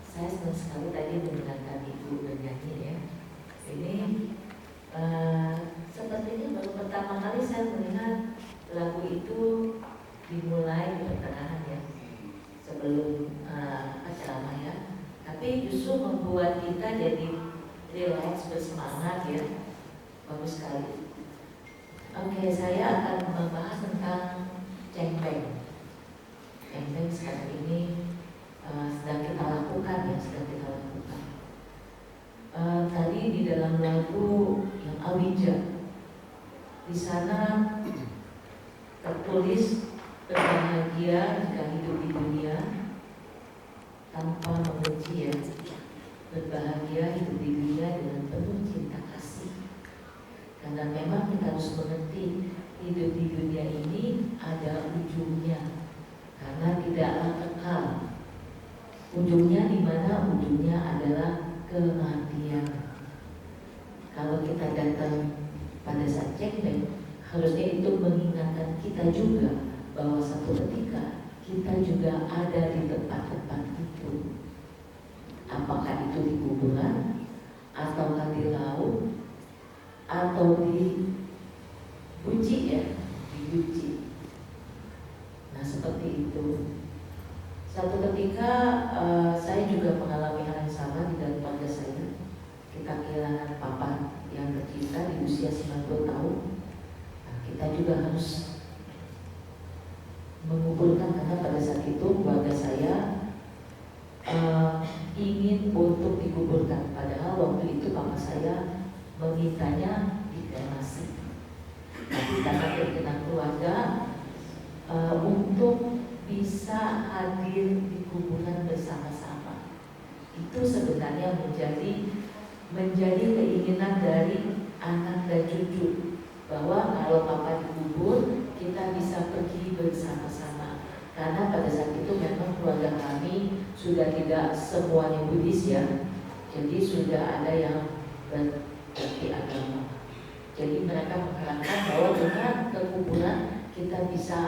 Saya senang sekali tadi mendengarkan Ibu bernyanyi ya. Ini sepertinya baru pertama kali saya melihat lagu itu dimulai di pertengahan ya, sebelum ceramah ya. Tapi justru membuat kita jadi relax, bersemangat ya. Bagus sekali. Oke, saya akan membahas tentang cengbeng. Cengbeng sekarang ini sedang kita lakukan ya, tadi di dalam lagu yang Awija, di sana tertulis berbahagia jika hidup di dunia tanpa membenci ya, berbahagia hidup di dunia dengan penuh cinta kasih. Karena memang kita harus mengerti hidup di dunia ini ada ujungnya, karena tidaklah kekal. Ujungnya di mana? Ujungnya adalah kematian. Kalau kita datang pada saat cengbeng, harusnya itu mengingatkan kita juga bahwa satu ketika kita juga ada di tempat-tempat itu. Apakah itu di kuburan, ataukah di laut, atau di buci ya, di buci. Nah seperti itu. Satu ketika saya juga mengalami hal yang sama di dalam keluarga saya. Kita kehilangan papa yang tercinta di usia 90 tahun. Nah, kita juga harus mengumpulkan, karena pada saat itu keluarga saya ingin untuk dikuburkan. Padahal waktu itu papa saya memintanya dikremasi. Tapi karena berkenan keluarga untuk bisa hadir di kuburan bersama-sama, itu sebenarnya menjadi keinginan dari anak dan cucu, bahwa kalau papa dikubur kita bisa pergi bersama-sama. Karena pada saat itu memang keluarga kami sudah tidak semuanya Buddhis ya, jadi sudah ada yang berarti agama. Jadi mereka mengharapkan bahwa dengan kekuburan kita bisa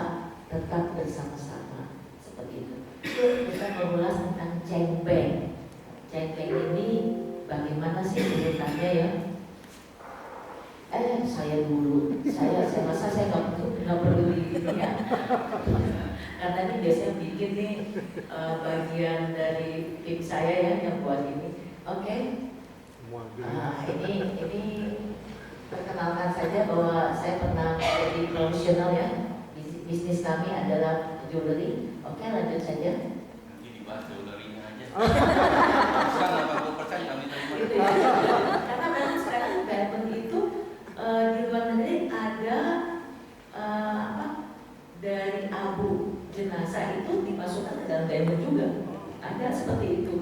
tetap bersama-sama. Kita mengulas tentang cengbeng. Cengbeng ini bagaimana sih ceritanya ya? Saya dulu, saya rasa saya nggak perlu ini ya. Karena ini biasanya bikin nih bagian dari tim saya ya yang buat ini. Oke. Ini perkenalkan saja bahwa saya pernah jadi profesional ya. Bisnis kami adalah jewelry. Oke, lanjut saja. Nanti dibahas jewelry-nya aja. Sekarang 80% kami terima. Karena memang sekarang diamond itu di luar negeri ada dari abu jenazah itu dimasukkan ke dalam diamond juga. Ada seperti itu.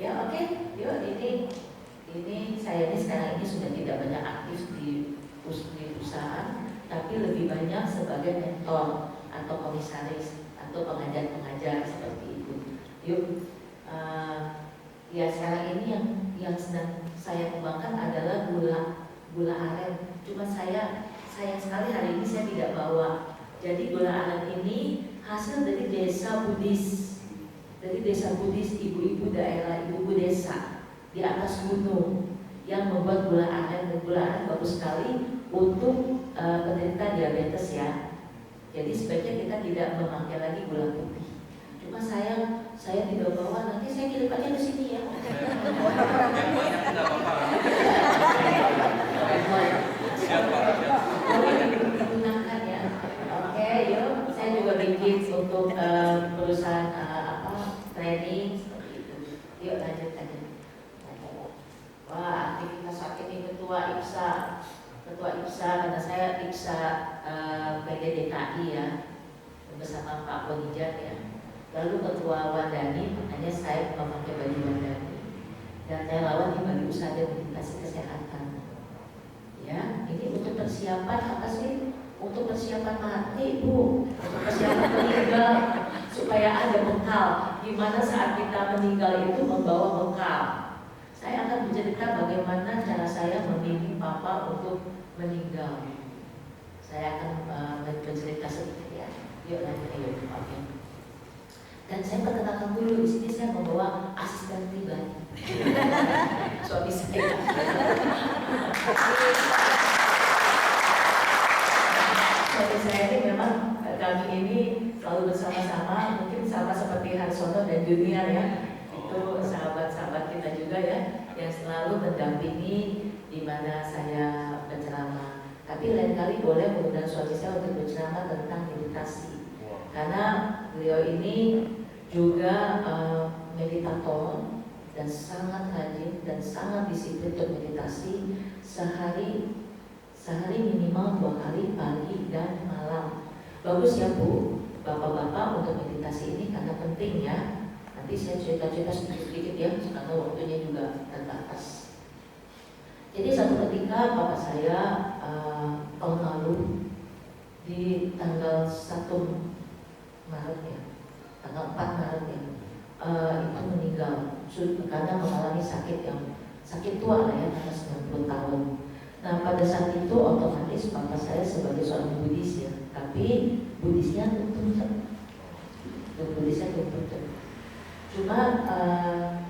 Ya oke, yuk ini saya ini sekarang ini sudah tidak banyak aktif di perusahaan, tapi lebih banyak sebagai mentor atau komisaris atau pengajar-pengajar seperti itu. Yuk, ya sekarang ini yang sedang saya kembangkan adalah gula aren. Cuma sayang sekali hari ini saya tidak bawa. Jadi gula aren ini hasil dari desa Buddhis. Dari desa Buddhis, ibu-ibu daerah, ibu-ibu desa di atas gunung yang membuat gula aren. Dan gula aren bagus sekali untuk penderita diabetes ya. Jadi sebaiknya kita tidak memakai lagi gula putih. Cuma sayang saya tidak bawa, nanti saya kirim aja ke sini ya. Digunakan ya. Oke, yuk. Saya juga bikin untuk perusahaan training seperti itu. Yuk lanjut aja. Wah, aktivitas saat ini ketua IPSA, karena saya IPSA PDDKI ya, bersama Pak Bonijat ya. Lalu ketua Wandani, makanya saya memakai baju Wandani. Dan relawan di Balai Usaha dan Edukasi Kesehatan. Ya, ini untuk persiapan apa sih? Untuk persiapan mati, Bu. Untuk persiapan meninggal, supaya ada bekal. Gimana saat kita meninggal itu membawa bekal. Saya akan bercerita bagaimana cara saya membimbing Papa untuk meninggal. Saya akan bercerita sedikit ya. Yuk lanjut. Oke. Dan saya perkenalkan dulu, di sini saya membawa asisten pribadi suami saya. Suami saya ini memang kami ini selalu bersama-sama, mungkin sama seperti Harsono dan Junior ya. Itu sahabat-sahabat kita juga ya, yang selalu mendampingi di mana saya berceramah. Tapi lain kali boleh mengundang suami saya untuk berceramah tentang meditasi. Karena beliau ini juga meditator dan sangat rajin dan sangat disiplin untuk meditasi sehari minimal 2 kali pagi dan malam. Bagus ya Bu, Bapak-bapak untuk meditasi ini karena penting ya. Nanti saya cerita-cerita sedikit-sedikit ya, karena waktunya juga terbatas. Jadi satu ketika Bapak saya tahun lalu di tanggal 1 Maret ya, tanggal 4 Maret ya, itu meninggal karena mengalami sakit tua lah ya, atas 90 tahun. Nah pada saat itu otomatis Bapak saya sebagai seorang Buddhis ya, tapi Buddhisnya tuntun, cuma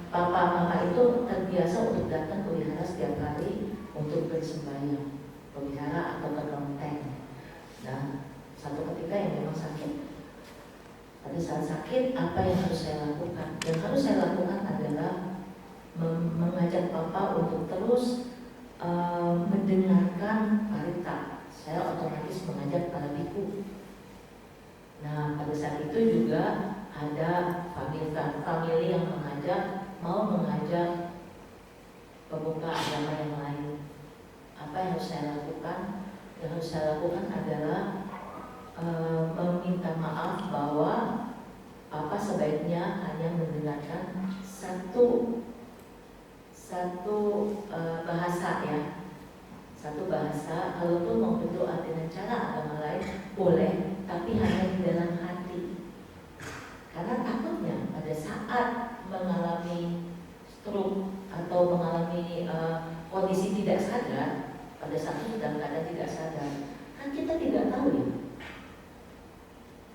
Papa Mama itu terbiasa untuk datang ke wihara setiap hari untuk bersembahyang, ke wihara atau ke kelenteng. Nah satu ketika yang memang sakit. Pada saat sakit, apa yang harus saya lakukan? Yang harus saya lakukan adalah mengajak Papa untuk terus mendengarkan parita. Saya otomatis mengajak para biku. Nah, pada saat itu juga ada famili yang mau mengajak pemuka agama yang lain. Apa yang harus saya lakukan? Yang harus saya lakukan adalah meminta maaf bahwa Papa sebaiknya hanya mendengarkan satu bahasa ya, satu bahasa. Kalaupun mau berdoa dengan cara agama lain boleh, tapi hanya di dalam hati. Karena takutnya pada saat mengalami stroke atau mengalami kondisi tidak sadar, pada saat itu dalam keadaan tidak sadar, kan kita tidak tahu ya,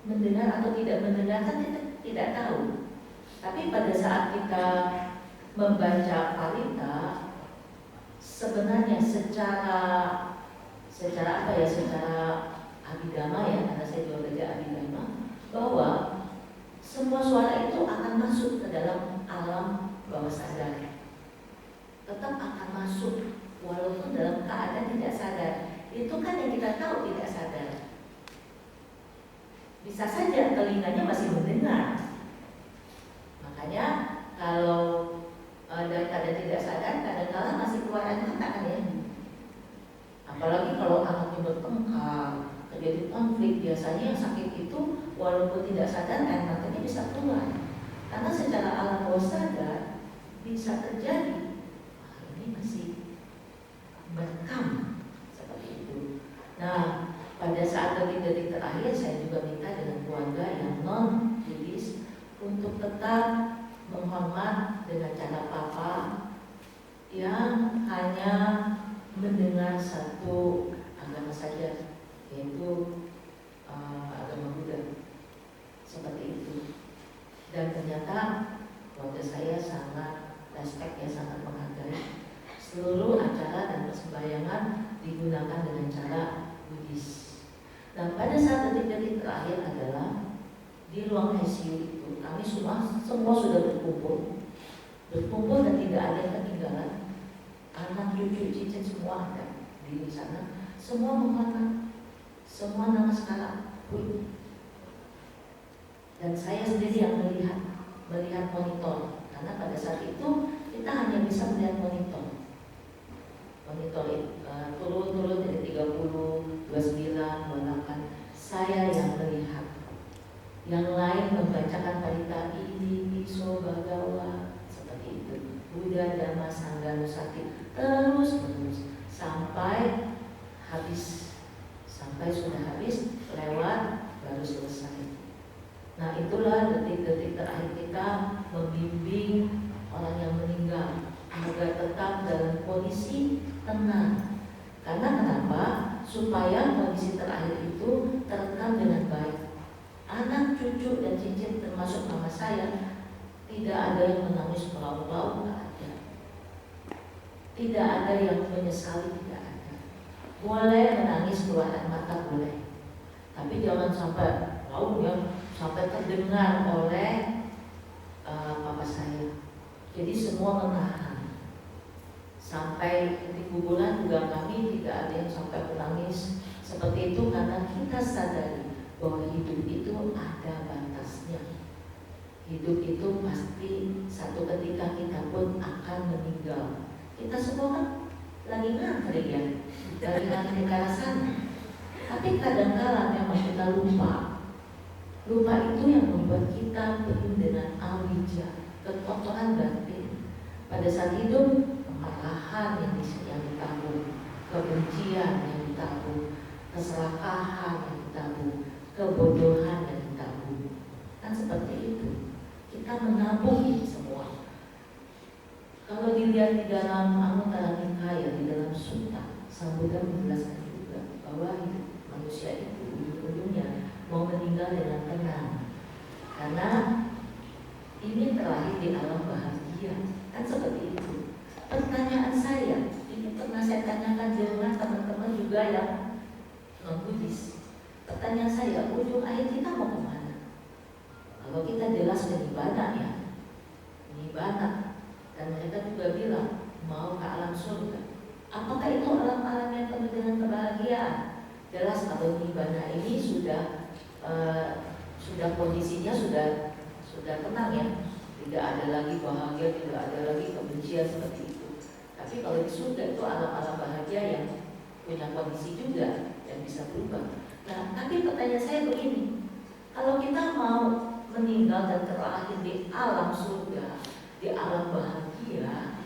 mendengar atau tidak mendengar kan kita tidak tahu. Tapi pada saat kita membaca parita, sebenarnya secara apa ya, secara abhidhamma ya, karena saya juga belajar abhidhamma, bahwa semua suara itu akan masuk ke dalam alam bawah sadar, tetap akan masuk walaupun dalam keadaan tidak sadar. Itu kan yang kita tahu tidak sadar. Bisa saja telinganya masih mendengar. Makanya kalau dari keadaan tidak sadar, kadang-kadang masih keluar air mata kan ya. Apalagi kalau anaknya bertengkar, terjadi konflik, biasanya yang sakit itu walaupun tidak sadar air matanya bisa keluar. Karena secara alam bawah sadar bisa terjadi. Ini masih merekam seperti itu. Nah, pada saat detik-detik terakhir saya juga minta dengan keluarga yang non-Buddhis untuk tetap menghormat dengan cara Papa yang hanya mendengar satu agama saja, yaitu agama Buddha. Seperti itu. Dan ternyata keluarga saya sangat respect ya, sangat menghargai. Seluruh acara dan persembahyangan digunakan dengan cara Buddhis. Nah, pada saat detik-detik terakhir adalah di ruang ICU itu kami semua sudah berkumpul dan tidak ada yang ketinggalan. Anak, cucu, cicit semua ada di sana. Semua menghormat, semua nama sekarang pun. Dan saya sendiri yang melihat monitor, karena pada saat itu kita hanya bisa melihat monitor turun dari 30, 29, 28. Saya yang melihat, yang lain membacakan parita ini Iso Bhagawa seperti itu, Buddha Dhamma Sangha Nusati, terus sampai habis, sampai sudah habis, lewat baru selesai. Nah itulah detik-detik terakhir kita membimbing orang yang meninggal agar tetap dalam kondisi tenang. Karena kenapa? Supaya kondisi terakhir itu terekam dengan baik. anak, cucu, dan cicit termasuk mama saya, tidak ada yang menangis melaut-laut, nggak ada. Tidak ada yang menyesali, tidak ada. Boleh menangis keluar air mata, boleh. Tapi jangan sampai laut ya, sampai terdengar oleh papa saya. Jadi semua menahan. Sampai di kuburan juga kami tidak ada yang sampai menangis seperti itu, karena kita sadari bahwa hidup itu ada batasnya. Hidup itu pasti satu ketika kita pun akan meninggal. Kita semua kan lagi ngantri ya, dari nanti ke arah sana. Tapi kadang-kala memang kita lupa. Lupa itu yang membuat kita penuh dengan awija, kekotoran batin. Pada saat hidup, kemarahan yang ditanggung, kebencian yang ditanggung, keserakahan yang ditanggung, kebodohan yang ditanggung. Kan seperti itu. Kita menabung ini semua. Kalau dilihat di dalam Anutara Nikaya, di dalam Sutta, Sambuddha menjelaskan juga bahwa manusia itu ujung-ujungnya mau meninggal dengan tenang, karena ini terakhir di alam bahagia. Kan seperti itu. Pertanyaan saya, ini pernah saya tanyakan dengan teman-teman juga yang non-Buddhis. Pertanyaan saya, ujung akhir kita mau kemana? Kalau kita jelas menyibadah ya, menyibadah. Dan mereka juga bilang mau ke alam surga. Apakah itu alam-alam yang penuh dengan kebahagiaan? Jelas kalau nirvana ini sudah kondisinya sudah tenang ya, tidak ada lagi bahagia, tidak ada lagi kebencian seperti itu. Tapi kalau di surga itu alam-alam bahagia yang punya kondisi juga yang bisa berubah. Nah, tapi pertanyaan saya begini, kalau kita mau meninggal dan terakhir di alam surga, di alam bahagia,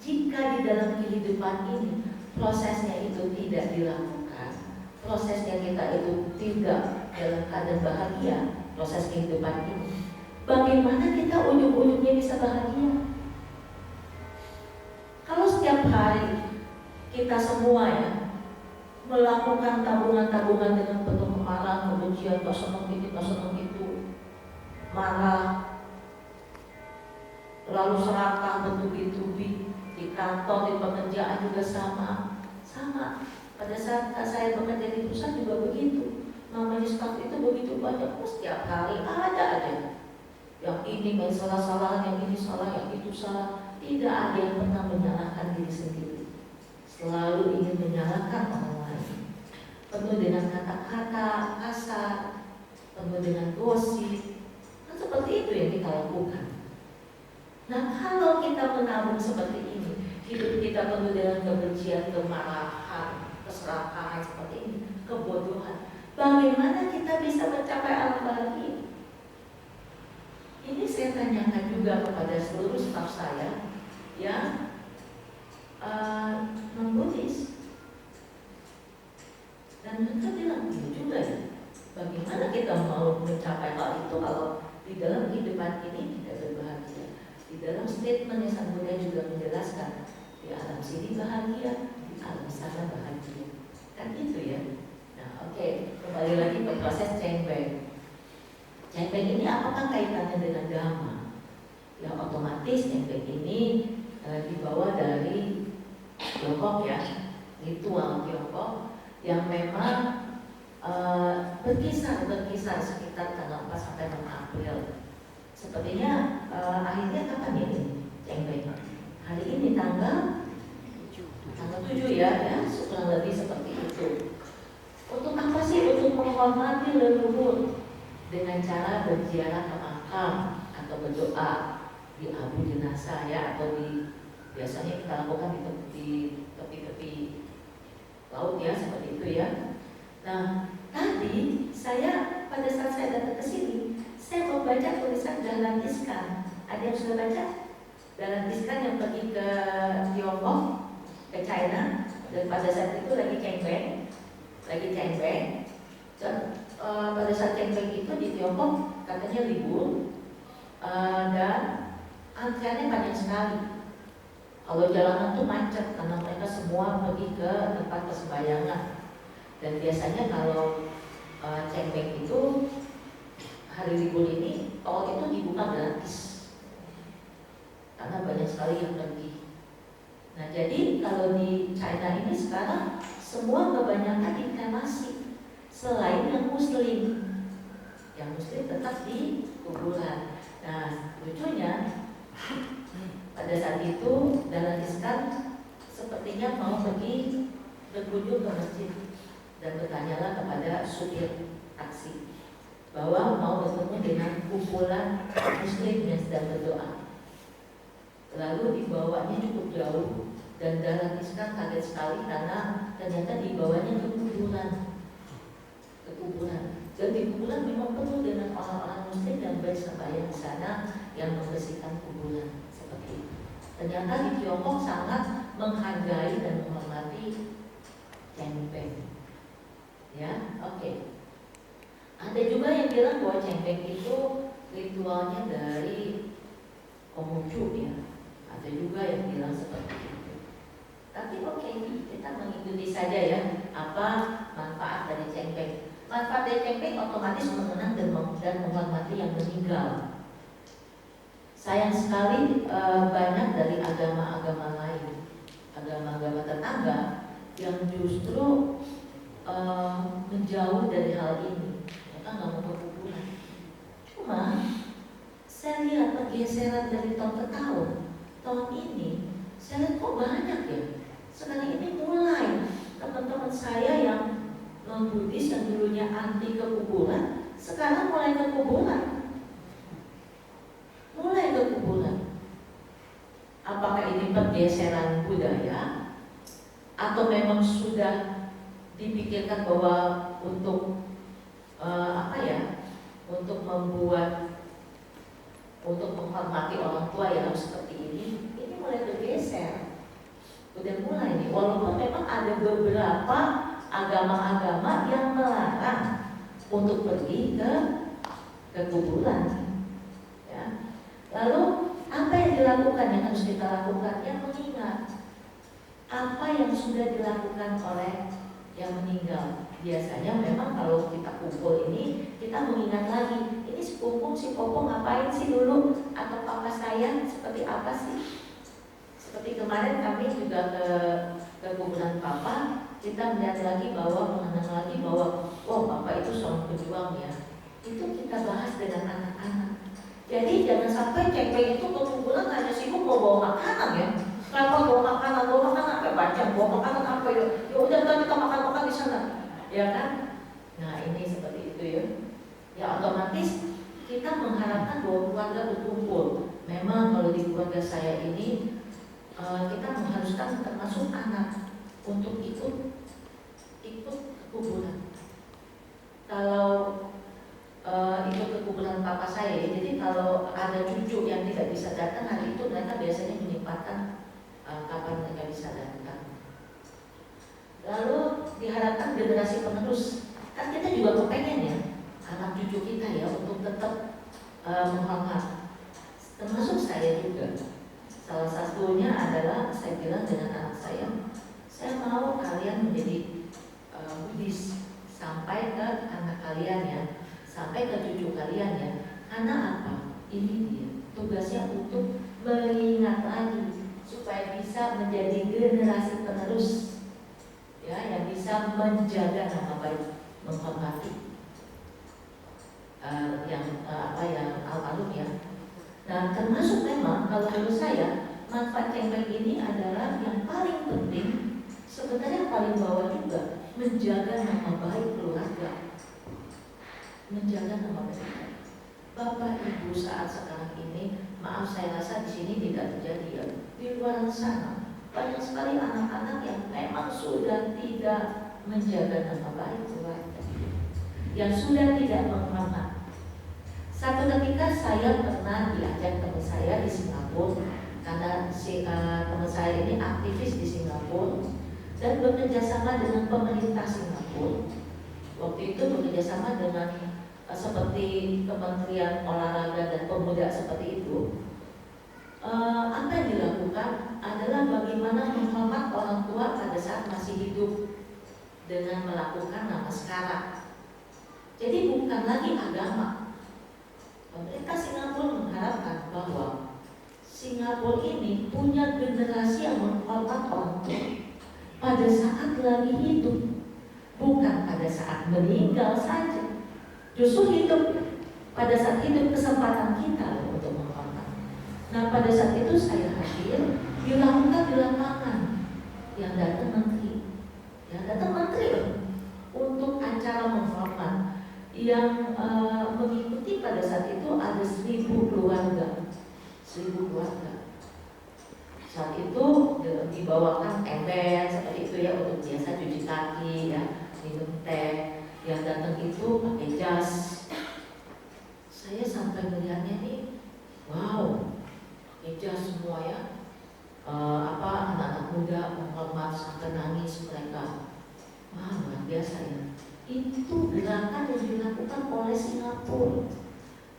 jika di dalam kehidupan ini prosesnya itu tidak dilakukan, prosesnya kita itu tidak dalam keadaan bahagia, proses kehidupan ini, bagaimana kita ujung-ujungnya bisa bahagia? Kalau setiap hari kita semua ya melakukan tabungan-tabungan dengan penuh kemarahan, kebencian, gak senang ini, gak senang itu, marah, lalu serakah, bertubi-tubi, di kantor, di pekerjaan juga sama. Pada saat saya bekerja di perusahaan juga begitu. Namanya staf itu begitu banyak, setiap hari ada aja. Yang ini main salah-salah, yang ini salah, yang itu salah. Tidak ada yang pernah menyalahkan diri sendiri. Selalu ingin menyalahkan orang lain. Penuh dengan kata-kata kasar, penuh dengan gosip. Kan seperti itu yang kita lakukan. Nah, kalau kita menabung seperti ini, hidup kita penuh dengan kebencian, kemarahan, keserakahan seperti ini, kebodohan, bagaimana kita bisa mencapai alam bahagia? Ini saya tanyakan juga kepada seluruh staf saya yang non-Buddhis. Dan mereka bilang, iya juga ya, bagaimana kita mau mencapai hal itu kalau di dalam kehidupan ini tidak berbahagia? Di dalam statement yang Sang Buddha juga menjelaskan, di alam sini bahagia, di alam sana bahagia. Kan itu ya. Nah, oke, kembali lagi ke proses Cengbeng. Cengbeng ini apakah kaitannya dengan Dhamma? Ya otomatis Cengbeng ini dibawa dari Tiongkok ya, ritual Tiongkok yang memang berkisar sekitar tanggal 4 sampai 6 April. Sepertinya akhirnya kapan ya ini Cengbeng? Hari ini tanggal 7 ya, kurang lebih seperti itu. Untuk apa sih? Untuk menghormati leluhur dengan cara berziarah ke makam atau berdoa di abu jenazah ya, atau biasanya kita lakukan di tepi-tepi laut ya, seperti itu ya. Nah, tadi pada saat saya datang ke sini, saya membaca tulisan Dahlan Iskan. Ada yang sudah baca? Dahlan Iskan yang pergi ke Tiongkok, ke China, dan pada saat itu lagi Cengbeng. Dan pada saat Cengbeng itu di Tiongkok katanya libur, dan antriannya banyak sekali. Kalau jalanan tuh macet karena mereka semua pergi ke tempat persembahyangan. Dan biasanya kalau Cengpeng itu hari libur ini tol itu dibuka gratis karena banyak sekali yang pergi. Nah jadi kalau di China ini sekarang semua kebanyakan dikremasi selain yang muslim. Yang muslim tetap di kuburan. Nah lucunya pada saat itu Dahlan Iskan sepertinya mau pergi berkunjung ke masjid dan bertanyalah kepada supir taksi bahwa mau bertemu dengan kumpulan muslim yang sedang berdoa. Lalu dibawanya cukup jauh dan Dahlan Iskan kaget sekali karena ternyata dibawanya ke kuburan. Dan di kuburan memang penuh dengan orang-orang muslim yang bersembahyang di sana yang membersihkan kuburan seperti itu. Ternyata di Tiongkok sangat menghargai dan menghormati cengpeng. Ya, oke. Ada juga yang bilang bahwa cengpeng itu ritualnya dari Konghucu ya. Ada juga yang bilang seperti itu. Tapi oke, kita mengikuti saja ya apa manfaat dari cengpeng. Manfaat dari cengpeng otomatis mengenang dan menghormati yang meninggal. Sayang sekali banyak dari agama-agama lain, agama-agama tetangga yang justru menjauh dari hal ini. Mereka nggak mau berkuburan. Cuma saya lihat pergeseran dari tahun ke tahun. Tahun ini saya lihat kok banyak ya. Sekarang ini mulai teman-teman saya yang non-Buddhis yang dulunya anti ke kuburan, sekarang mulai ke kuburan. Apakah ini pergeseran budaya atau memang sudah dipikirkan bahwa untuk untuk menghormati orang tua yang harus seperti ini mulai bergeser. Udah mulai nih, walaupun memang ada beberapa agama-agama yang melarang untuk pergi ke kuburan. Ya. Lalu apa yang dilakukan yang harus kita lakukan? Yang mengingat apa yang sudah dilakukan oleh yang meninggal. Biasanya memang kalau kita kumpul ini kita mengingat lagi, ini si Pupung, si Popong ngapain sih dulu, atau papa saya seperti apa sih. Seperti kemarin kami juga ke kuburan papa, kita melihat lagi bahwa mengenang lagi bahwa papa itu seorang pejuang ya. Itu kita bahas dengan anak-anak. Jadi jangan sampai cengpeng itu ke kuburan hanya sibuk bawa makanan ya. Kenapa bawa makanan apa baca, bawa makanan apa ya? Ya udah kita makan di sana, ya kan? Nah ini seperti itu ya. Ya otomatis kita mengharapkan bahwa keluarga berkumpul. Memang kalau di keluarga saya ini kita mengharuskan termasuk anak untuk ikut ke kuburan. Kalau ikut ke kuburan papa saya, jadi kalau ada cucu yang tidak bisa datang hari itu, mereka biasanya menyempatkan kapan mereka bisa datang. Lalu diharapkan generasi penerus, kan kita juga kepengen ya anak cucu kita ya untuk tetap menghormat, termasuk saya juga. Salah satunya adalah saya bilang dengan anak saya mau kalian menjadi Buddhis sampai ke anak kalian ya, sampai ke cucu kalian ya. Karena apa? Ini dia tugasnya untuk mengingat lagi supaya bisa menjadi generasi penerus ya, yang bisa menjaga nama baik, menghormati yang almarhum ya. Nah termasuk memang kalau menurut saya manfaat cengpeng ini adalah yang paling penting, sebenarnya paling bawah juga, menjaga nama baik keluarga, menjaga nama baik bapak ibu saat sekarang ini. Maaf saya rasa di sini tidak terjadi ya. Di luar sana banyak sekali anak-anak yang memang sudah tidak menjaga nama baik keluarga, yang sudah tidak menghormat. Satu ketika saya pernah diajak teman saya di Singapura, karena teman saya ini aktivis di Singapura dan bekerja sama dengan pemerintah Singapura. Waktu itu bekerja sama dengan seperti Kementerian Olahraga dan Pemuda seperti itu. Apa yang dilakukan adalah bagaimana menghormat orang tua pada saat masih hidup dengan melakukan namaskara. Jadi bukan lagi agama. Pemerintah Singapura mengharapkan bahwa Singapura ini punya generasi yang menghormat orang tua pada saat lagi hidup, bukan pada saat meninggal saja. Justru hidup, pada saat hidup kesempatan kita untuk menghormat. Nah, pada saat itu saya hadir, dilakukan di lapangan, yang datang menteri untuk acara menghormat. Yang mengikuti pada saat itu ada 1.000 keluarga. Saat itu dibawakan ember seperti itu ya, untuk biasa cuci kaki ya, minum teh. Yang datang itu pakai jas. Saya sampai melihatnya nih, wow, pakai jas semua ya. Anak-anak muda menghormat sampai nangis mereka. Wah, luar biasa ya. Itu gerakan yang dilakukan oleh Singapura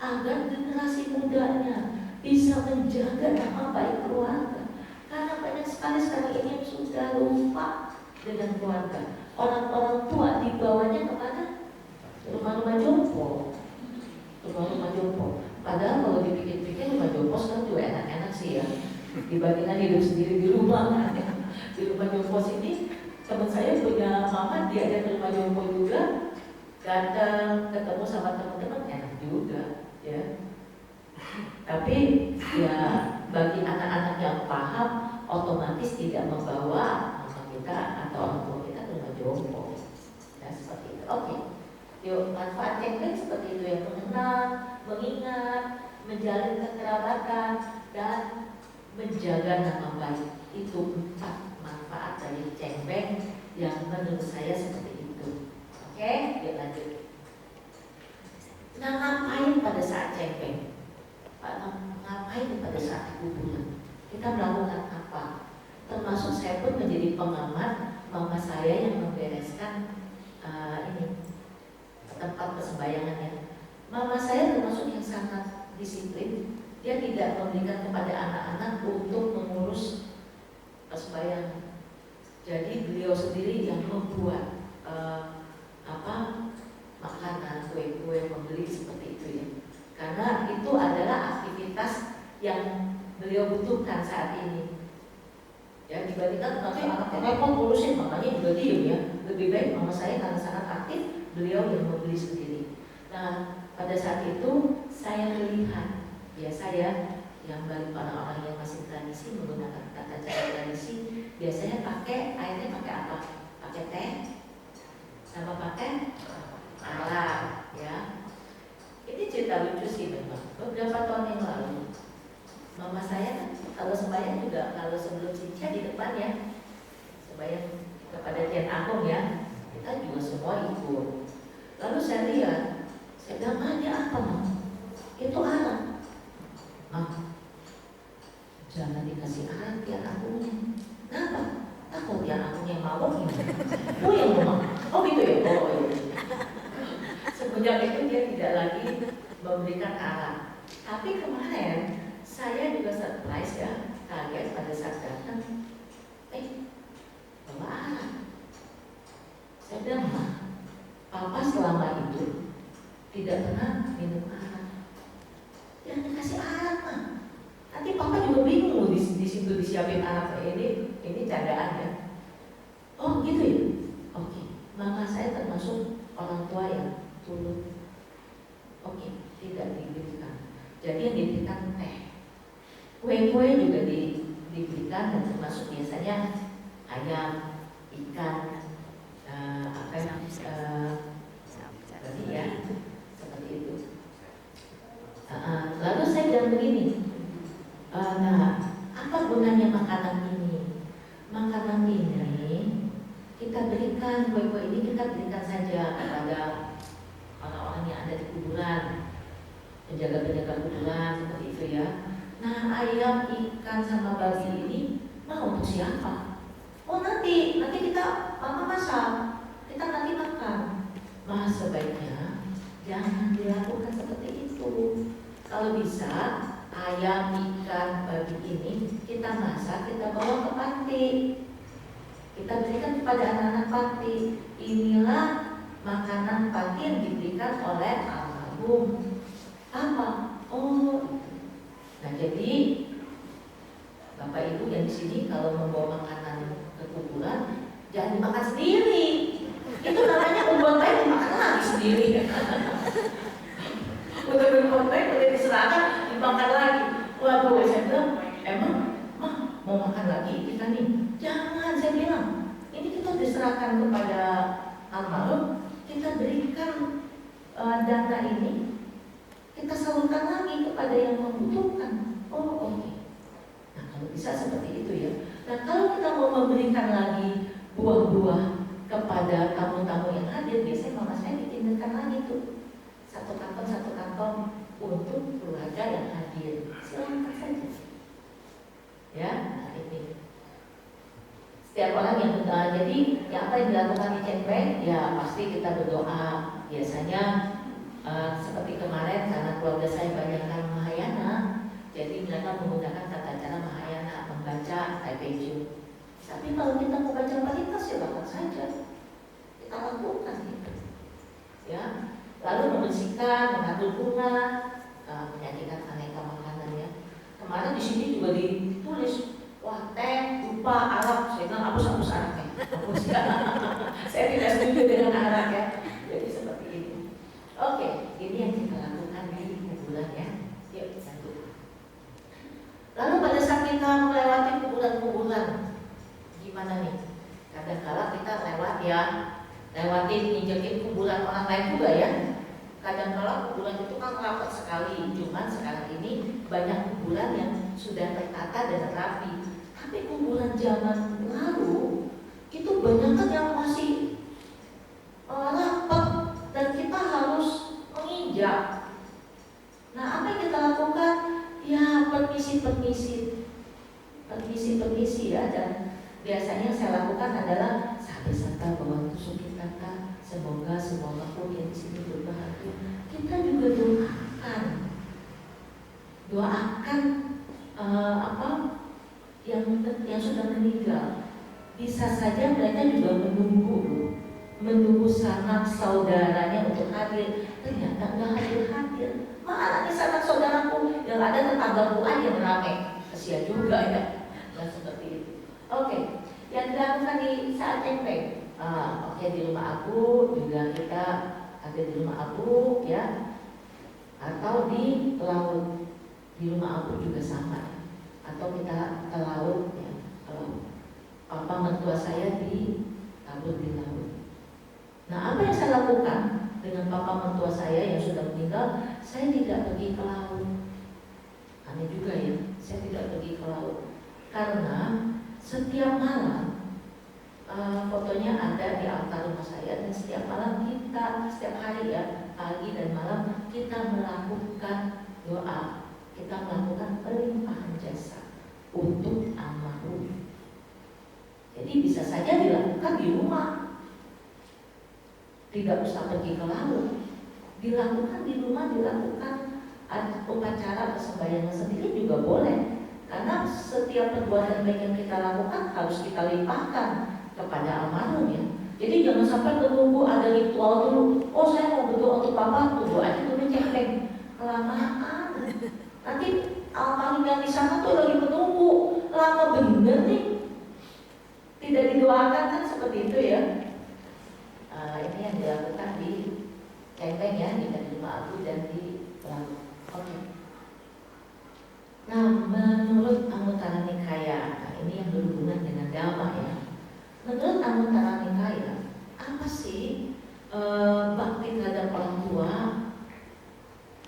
agar generasi mudanya bisa menjaga nama baik keluarga. Karena banyak sekali sekarang ini yang sudah lupa dengan keluarga. Orang-orang tua dibawanya kemana? Rumah-rumah jompo. Padahal kalau dipikir-pikir rumah jompo sekarang juga enak-enak sih ya, dibandingkan hidup sendiri di rumah kan. Di rumah jompo sini, teman saya punya mama, dia ada ke rumah jompo juga, datang ketemu sama teman-teman, enak juga ya. Tapi ya bagi anak-anak yang paham, otomatis tidak membawa mama kita atau orang tua kita ke rumah jompo. Ya seperti itu. Oke. Yuk, manfaat cengkeh seperti itu ya, mengenal, mengingat, menjalin kekerabatan, dan menjaga nama baik. Itu 4 manfaat dari cengkeh yang menurut saya seperti itu. Oke, yuk lanjut. Nah, ngapain pada saat cengkeh? Ngapain pada saat kuburan? Kita melakukan apa? Termasuk saya pun menjadi pengamat, mama saya yang membereskan ini tempat persembahyangannya. Mama saya termasuk yang sangat disiplin. Dia tidak memberikan kepada anak-anak untuk mengurus persembahyangan. Jadi beliau sendiri yang membuat makanan, kue-kue, membeli seperti itu ya. Karena itu adalah aktivitas yang beliau butuhkan saat ini. Ya, dibandingkan nanti anak-anak kok ngurusin, makanya juga diem ya. Lebih baik mama saya karena sangat aktif, beliau yang membeli sendiri. Nah, pada saat itu saya melihat, biasa ya, yang bagi orang-orang yang masih tradisi menggunakan tata cara tradisi, biasanya airnya pakai apa? Pakai teh, sama pakai arak, ya. Ini cerita lucu sih memang. Beberapa tahun yang lalu, mama saya kalau sembahyang juga, kalau sebelum cincin di depan ya, sembahyang kepada Tian Agung ya, kita juga semua ikut. Lalu saya lihat, saya bilang, "Ini apa, Mama?" "Itu arak." "Mama, jangan dikasih arak Tian Agungnya." "Kenapa?" "Takut Tian Agungnya mabuk gimana?" "Oh yang mama." "Oh gitu ya." "Oh iya." Semenjak itu dia tidak lagi memberikan arak. Tapi kemarin saya juga surprise ya, kaget pada saat datang, bawa arak. Saya bilang, "Ma, Papa selama itu tidak pernah minum arak. Jangan dikasih arak, Ma. Nanti Papa juga bingung di situ disiapin arak." Ini candaan ya. "Oh gitu ya." "Oke." Mama saya termasuk orang tua yang tulus. "Oke, tidak diberikan." Jadi yang diberikan teh. Kue-kue juga diberikan, dan termasuk biasanya ayam, ikan, tadi ya, seperti itu. Lalu saya bilang begini, nah, apa gunanya makanan ini? Makanan ini kita berikan, kue-kue ini kita berikan saja kepada orang-orang yang ada di kuburan, penjaga-penjaga kuburan, seperti itu ya. Nah, ayam, ikan, sama babi ini mau untuk siapa? "Oh nanti kita mama masak, kita nanti makan." Mah, sebaiknya jangan dilakukan seperti itu. Kalau bisa, ayam, ikan, babi ini kita masak, kita bawa ke panti, kita berikan kepada anak-anak panti. Inilah makanan pagi yang diberikan oleh almarhum. Apa? Oh, nah jadi Bapak Ibu yang di sini kalau membawa makanan ke kuburan jangan dimakan sendiri. Itu namanya uang baik dimakan lagi sendiri. Udah berbuat baik udah diserahkan dimakan lagi. Waduh, saya bilang emang mah mau makan lagi kita nih? Jangan, saya bilang ini kita diserahkan kepada almarhum, kita berikan dana ini, kita salurkan lagi kepada yang membutuhkan. Oh oke. Nah kalau bisa seperti itu ya. Nah kalau kita mau memberikan lagi buah-buah kepada tamu-tamu yang hadir, biasanya mama saya ditindakan lagi tuh satu kantong untuk keluarga yang hadir. Silahkan saja. Ya, nah ini. Setiap orang yang jadi yang apa yang dilakukan di Cengpeng, ya pasti kita berdoa. Biasanya seperti kemarin karena keluarga saya banyakkan Mahayana, jadi mereka menggunakan tata cara Mahayana membaca Taipei. Tapi kalau kita mau baca Palitas, silakan saja kita lakukan gitu. Ya, lalu membersihkan, mengatur bunga, menyajikan aneka makanan ya. Kemarin di sini juga ditulis, wah teh, lupa, arak, saya bilang hapus araknya. Hapus ya. Saya tidak setuju dengan arak ya. Jadi seperti ini. Oke, ini yang kita lakukan di kuburan ya. Yuk, satu. Lalu pada saat kita melewati kuburan-kuburan, gimana nih? Kadang-kala kita lewatin injekin kuburan orang lain juga ya. Kadang-kala kuburan itu kan rapat sekali, cuman sekarang ini banyak kuburan yang sudah tertata dan rapi. Tapi kuburan zaman lalu itu banyak kan yang masih rapat dan kita harus menginjak. Nah apa yang kita lakukan? Ya permisi ya, dan biasanya yang saya lakukan adalah sahabat serta bawa tusuk kita, semoga semua makhluk yang di sini berbahagia. Kita juga doakan yang sudah meninggal. Bisa saja mereka juga menunggu sanak saudaranya untuk hadir. Ternyata nggak hadir. Mana nih sanak saudaraku? Yang ada tetanggaku aja yang rame. Kasihan juga ya. Nah seperti itu. Oke. Yang dilakukan di saat Cengpeng. Oke, di rumah aku juga kita ada di rumah aku ya. Atau di laut. Di rumah aku juga sama. Atau kita ke laut ya. Kalau papa mertua saya ditabur di laut. Nah apa yang saya lakukan dengan papa mertua saya yang sudah meninggal? Saya tidak pergi ke laut. Aneh juga ya, saya tidak pergi ke laut karena setiap malam fotonya ada di altar rumah saya, dan setiap malam setiap hari ya, pagi dan malam kita melakukan doa, kita melakukan pelimpahan jasa untuk almarhum. Jadi bisa saja dilakukan di rumah, tidak usah pergi ke laut, dilakukan di rumah, dilakukan upacara persembahyangan sendiri juga boleh, karena setiap perbuatan baik yang kita lakukan harus kita limpahkan kepada almarhum ya. Jadi jangan sampai menunggu ada ritual dulu. Oh saya mau berdoa untuk papa, doa aja dulu Cengpeng. Kelamaan. Nanti almarhum yang di sana tuh lagi menunggu, lama bener nih. Tidak didoakan kan seperti itu ya. Ini yang dilakukan di Cengpeng ya, di rumah aku dan di laut. Oke. Nah menurut Anuttara Nikaya, ini yang berhubungan dengan dhamma ya. Menurut Anuttara Nikaya, apa sih bakti terhadap orang tua?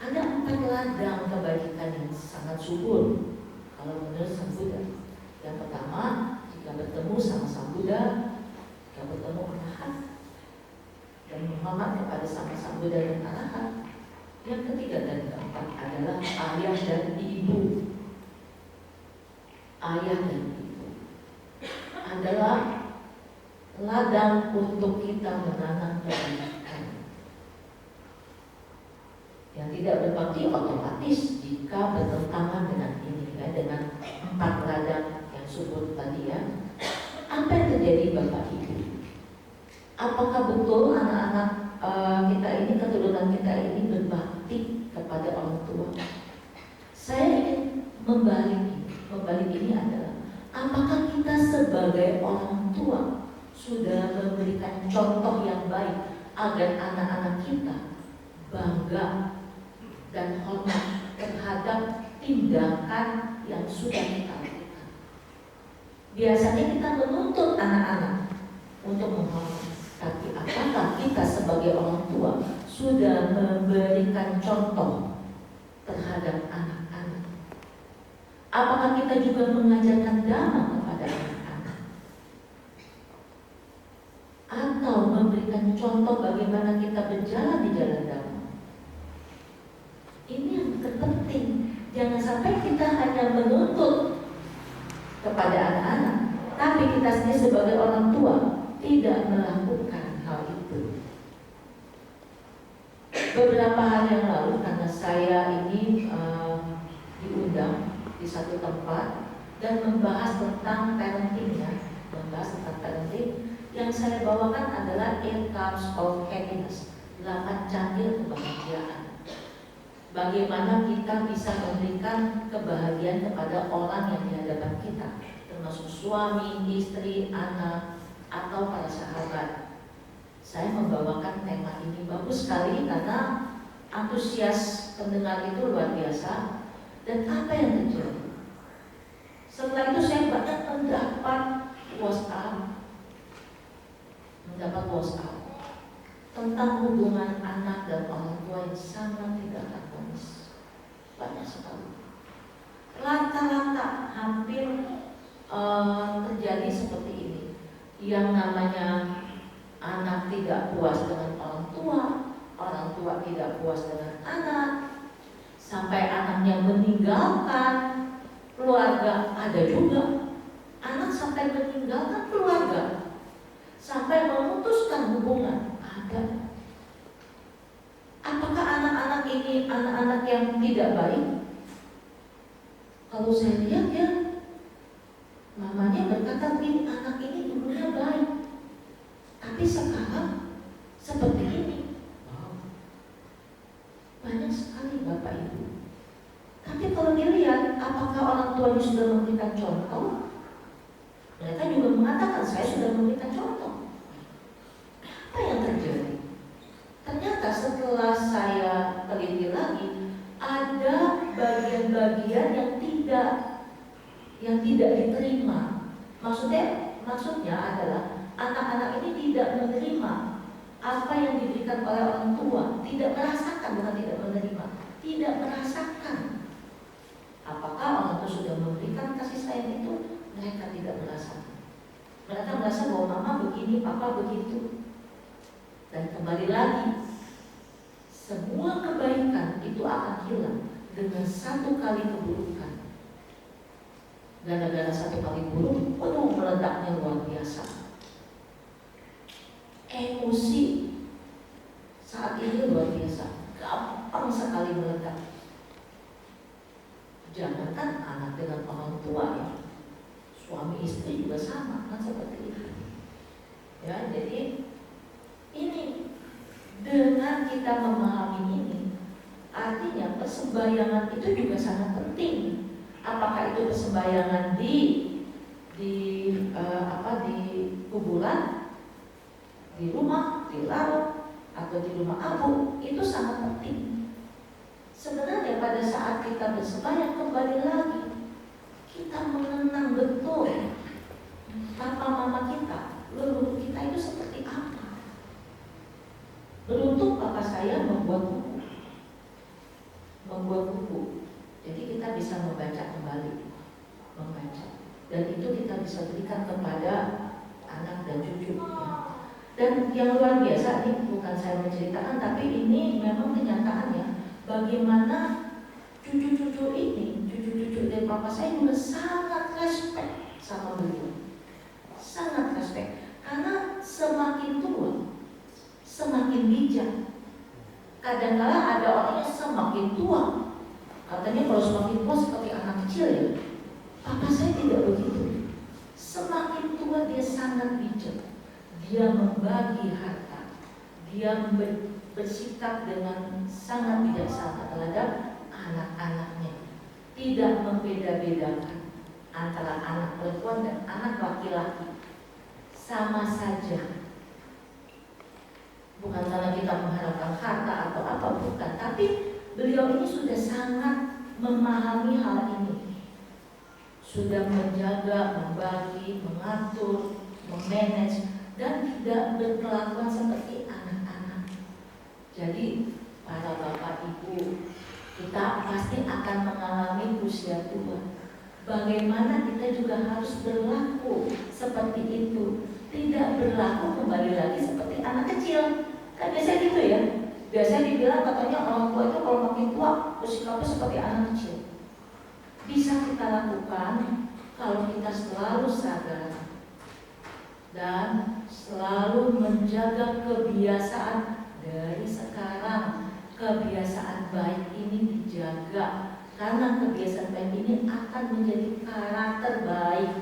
Ada 4 ladang kebajikan yang sangat subur kalau menurut Sang Buddha. Yang pertama, jika bertemu sama Sang Buddha, jika bertemu Arahat dan menghormat kepada sama Sang Buddha dan Arahat. Yang ketiga dan keempat adalah ayah dan ibu. Ayah dan ibu adalah ladang untuk kita menanam kebajikan. Yang tidak berbakti otomatis jika bertentangan dengan ini ya, dengan 4 ladang yang subur tadi ya. Apa yang terjadi Bapak Ibu? Apakah betul anak-anak keturunan kita ini berbakti kepada orang tua. Saya ingin membalik ini adalah apakah kita sebagai orang tua sudah memberikan contoh yang baik agar anak-anak kita bangga dan hormat terhadap tindakan yang sudah kita lakukan. Biasanya kita menuntut anak-anak untuk menghormati, tapi apakah kita sebagai orang tua sudah memberikan contoh terhadap anak-anak? Apakah kita juga mengajarkan dhamma kepada anak-anak? Atau memberikan contoh bagaimana kita berjalan di jalan dhamma? Ini yang terpenting. Jangan sampai kita hanya menuntut kepada anak-anak, tapi kita sendiri sebagai orang tua tidak melakukan hal itu. Beberapa hari yang lalu, karena saya ini diundang di satu tempat dan membahas tentang parenting, yang saya bawakan adalah 8 cups of happiness, 8 cangkir kebahagiaan. Bagaimana kita bisa memberikan kebahagiaan kepada orang yang di hadapan kita, termasuk suami, istri, anak, atau para sahabat. Saya membawakan tema ini bagus sekali karena antusias pendengar itu luar biasa. Dan apa yang terjadi? Setelah itu saya banyak mendapat WhatsApp tentang hubungan anak dan orang tua yang sangat tidak harmonis. Banyak sekali. Rata-rata hampir terjadi seperti ini. Yang namanya anak tidak puas dengan orang tua tidak puas dengan anak, sampai anaknya meninggalkan keluarga. Ada juga anak sampai meninggalkan keluarga, sampai memutuskan hubungan. Ada. Apakah anak-anak ini anak-anak yang tidak baik? Kalau saya lihat ya, mamanya berkata begini, anak ini dulunya baik, tapi sekarang seperti ini. Banyak sekali Bapak Ibu. Tapi kalau dilihat, apakah orang tuanya sudah memberikan contoh? Mereka juga mengatakan, saya sudah memberikan contoh. Apa yang terjadi? Ternyata setelah saya teliti lagi, ada bagian-bagian yang tidak diterima. Maksudnya adalah anak-anak ini tidak menerima apa yang diberikan oleh orang tua, tidak merasakan, bukan tidak menerima, tidak merasakan. Apakah orang tua sudah memberikan kasih sayang itu? Mereka tidak merasakan. Mereka merasa bahwa mama begini, papa begitu. Dan kembali lagi, semua kebaikan itu akan hilang dengan satu kali keburukan. Gara-gara satu kali buruk, meledaknya luar biasa. Emosi saat ini luar biasa, gampang sekali meledak. Jangankan anak dengan orang tua ya, suami istri juga sama kan seperti itu. Ya, jadi ini dengan kita memahami ini, artinya persembahyangan itu juga sangat penting. Apakah itu persembahyangan di kuburan, di rumah, di laut, atau di rumah abu, itu sangat penting. Sebenarnya pada saat kita bersembahyang, kembali lagi kita mengenang betul papa mama kita, leluhur kita itu seperti apa. Beruntung papa saya membuat buku, jadi kita bisa membaca kembali, dan itu kita bisa berikan kepada anak dan cucu ya. Dan yang luar biasa, ini bukan saya menceritakan, tapi ini memang kenyataannya. Bagaimana cucu-cucu dari papa saya juga sangat respect sama beliau, sangat respect. Karena semakin tua, semakin bijak. Kadang-kadang ada orang yang semakin tua, katanya kalau semakin tua seperti anak kecil ya. Papa saya tidak begitu. Semakin tua dia sangat bijak. Dia membagi harta, dia bersikap dengan sangat bijaksana terhadap anak-anaknya, tidak membeda-bedakan antara anak perempuan dan anak laki-laki, sama saja. Bukan karena kita mengharapkan harta atau apa, bukan, tapi beliau ini sudah sangat memahami hal ini, sudah menjaga, membagi, mengatur, memanage, dan tidak berkelakuan seperti anak-anak. Jadi para bapak ibu, kita pasti akan mengalami usia tua. Bagaimana kita juga harus berlaku seperti itu, tidak berlaku kembali lagi seperti anak kecil. Kan biasa gitu ya. Biasanya dibilang katanya orang tua itu kalau makin tua bersikapnya seperti anak kecil. Bisa kita lakukan kalau kita selalu sadar dan selalu menjaga kebiasaan dari sekarang. Kebiasaan baik ini dijaga, karena kebiasaan baik ini akan menjadi karakter baik.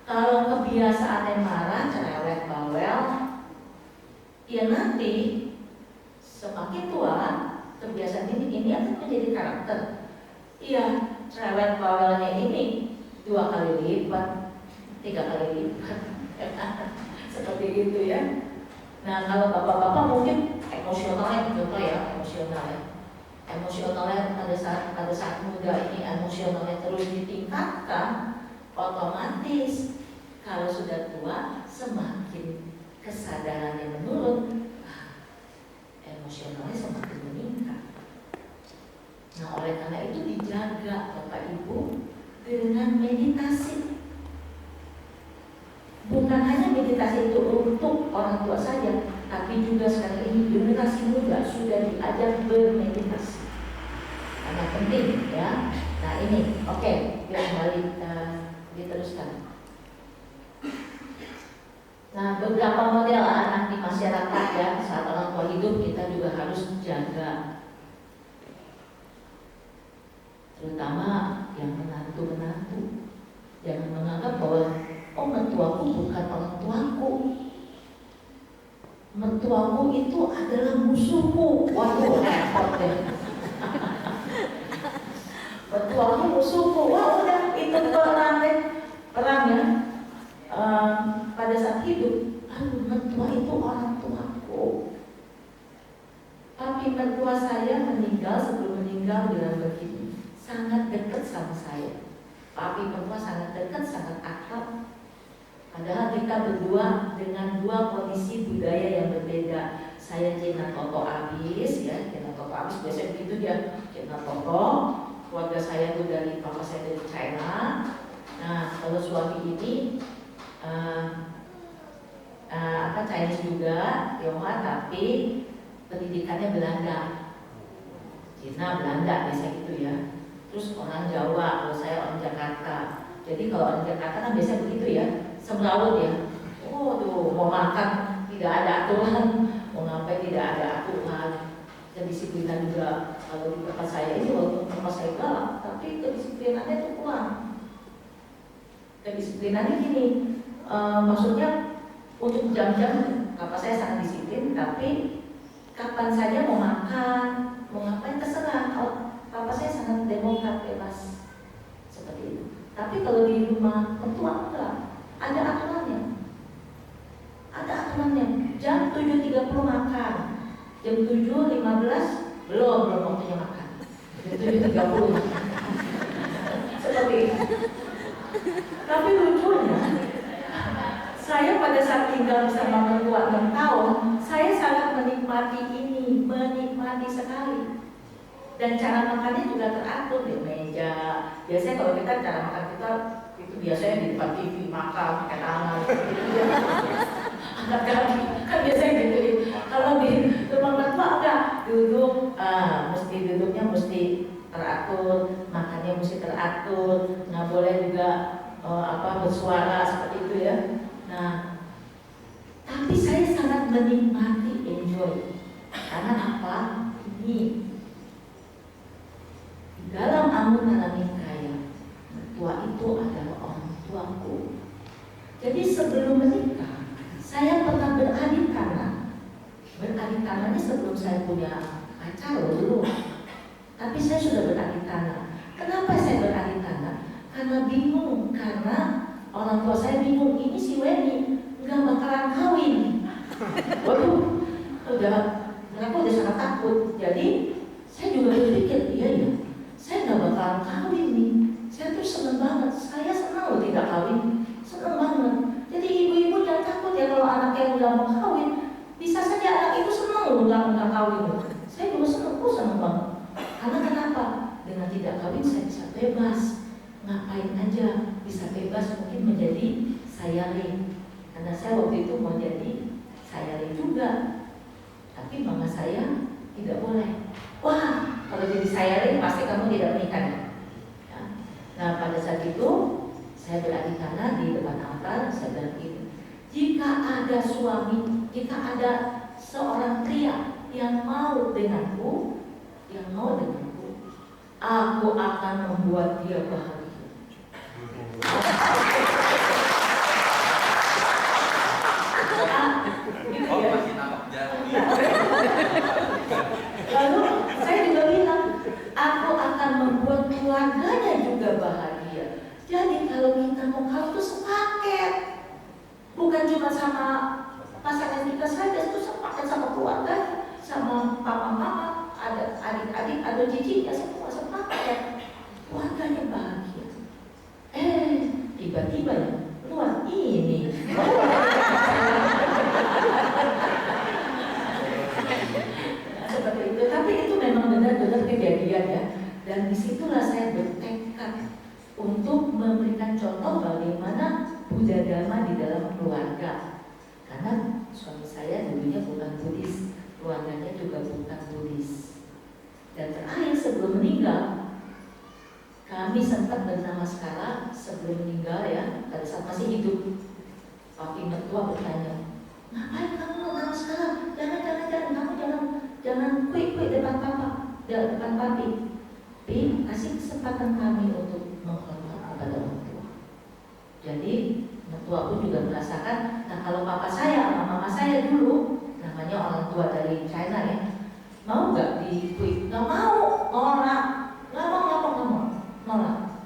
Kalau kebiasaan yang marah, cerewet, bawel, ya nanti semakin tua kebiasaan ini akan menjadi karakter. Iya, cerewet bawelnya ini 2 kali lipat, 3 kali lipat, seperti itu ya. Nah, kalau bapak-bapak mungkin emosionalnya contoh ya, emosionalnya pada saat muda ini emosionalnya terus ditingkatkan, otomatis kalau sudah tua semakin kesadarannya menurun, emosionalnya semakin meningkat. Nah, oleh karena itu dijaga Bapak Ibu dengan meditasi. Bukan hanya meditasi itu untuk orang tua saja, tapi juga sekarang ini generasi muda sudah diajar bermeditasi. Karena penting ya. Nah ini, oke, biar kembali diteruskan. Nah, beberapa model anak di masyarakat ya, saat orang tua hidup kita juga harus jaga. Terutama yang menantu-menantu. Jangan menganggap bahwa oh, mertuaku bukan orang tuaku, mertuaku itu adalah musuhku. Waduh, repot deh. Mertuaku musuhku. Wah, udah itu perang ya. Pada saat hidup, mertua itu orang tuaku. Tapi mertua saya meninggal, sebelum meninggal bilang begini, sangat dekat sama saya. Papi mertua sangat dekat, sangat akrab. Padahal kita berdua dengan 2 kondisi budaya yang berbeda. Saya Cina Toto abis ya, Cina Toto abis biasanya begitu dia, Cina Toto. Keluarga saya itu dari papa saya dari China. Nah, kalau suami ini Chinese juga, Tionghoa, tapi pendidikannya Belanda. Cina, Belanda biasa gitu ya. Terus orang Jawa, kalau saya orang Jakarta. Jadi kalau orang Jakarta kan biasa begitu ya, semrawut ya. Oh tuh, mau makan tidak ada aturan, mau ngapain tidak ada aturan. Kedisiplinan juga kalau di tempat saya ini walaupun tempat saya galak, tapi kedisiplinannya itu kurang. Kedisiplinannya gini, maksudnya untuk jam-jam bapak saya sangat disiplin, tapi kapan saja mau makan, mau ngapain terserah. Bapak saya sangat demokrat, bebas seperti itu. Tapi kalau di rumah mertua enggak, ada aturannya. Ada aturannya. Jam 7.30 makan, jam 7.15 belum waktunya makan. Jam 7.30 seperti itu. Tapi lucunya, saya pada saat tinggal bersama mertua 6 tahun, saya sangat menikmati ini, menikmati sekali. Dan cara makannya juga teratur di meja. Biasanya kalau kita cara makan kita itu biasanya di depan TV makan pakai tangan. Angkat kaki, kan biasanya gitu. Kalau di rumah mertua enggak, duduk, mesti duduknya mesti teratur, makannya mesti teratur, nggak boleh juga bersuara seperti itu ya. Nah, tapi saya sangat menikmati, enjoy. Karena apa? Ini dalam amunana nikaya, mertua itu adalah orang tuaku. Jadi sebelum menikah, saya pernah beradik tanahnya sebelum saya punya pacar loh dulu. Tapi saya sudah beralih tanah. Kenapa saya beralih tanah? Karena bingung, karena orang tua saya bingung, ini si Weni nggak bakalan kawin. Waduh, aku udah sangat takut. Jadi saya juga berpikir, iya ya, saya nggak bakalan kawin nih. Saya tuh seneng banget, saya senang loh tidak kawin, seneng banget. Jadi ibu-ibu jangan takut ya kalau anak yang nggak mau kawin. Bisa saja anak itu senang loh nggak kawin. Saya juga seneng banget. Karena kenapa? Dengan tidak kawin saya bisa bebas, ngapain aja, bisa bebas mungkin menjadi sayaling. Karena saya waktu itu mau jadi sayaling juga, tapi mama saya tidak boleh. Wah, kalau jadi sayaling pasti kamu tidak menikah. Ya. Nah pada saat itu saya beralih tanah di depan altar. Saya bilang ini, jika ada suami, jika ada seorang pria yang mau denganku, aku akan membuat dia bahagia. Lalu saya juga bilang, aku akan membuat keluarganya juga bahagia. Jadi kalau kita mau kawin itu sepaket, bukan cuma sama pasangan kita saja, itu sepaket sama keluarga, sama papa mama, ada adik-adik, ada cicitnya, semua sepaket, keluarganya bahagia. Tiba-tiba ya keluar ini. Seperti itu, tapi itu memang benar-benar kejadian ya. Dan disitulah saya bertekad untuk memberikan contoh bagaimana Buddha Dharma di dalam keluarga. Karena suami saya dulunya bukan Buddhis, keluarganya juga bukan Buddhis. Dan terakhir sebelum meninggal, kami sempat bernamaskara sebelum meninggal ya, pada saat masih hidup. Papi mertua bertanya, ngapain kamu bernamaskara? Jangan, kamu jangan quick depan papa, depan papi. Pi, kasih kesempatan kami untuk menghormat kepada orang tua. Jadi mertua pun juga merasakan. Nah kalau papa saya sama mama saya dulu, namanya orang tua dari China ya, mau nggak di quick? Nggak mau, nolak.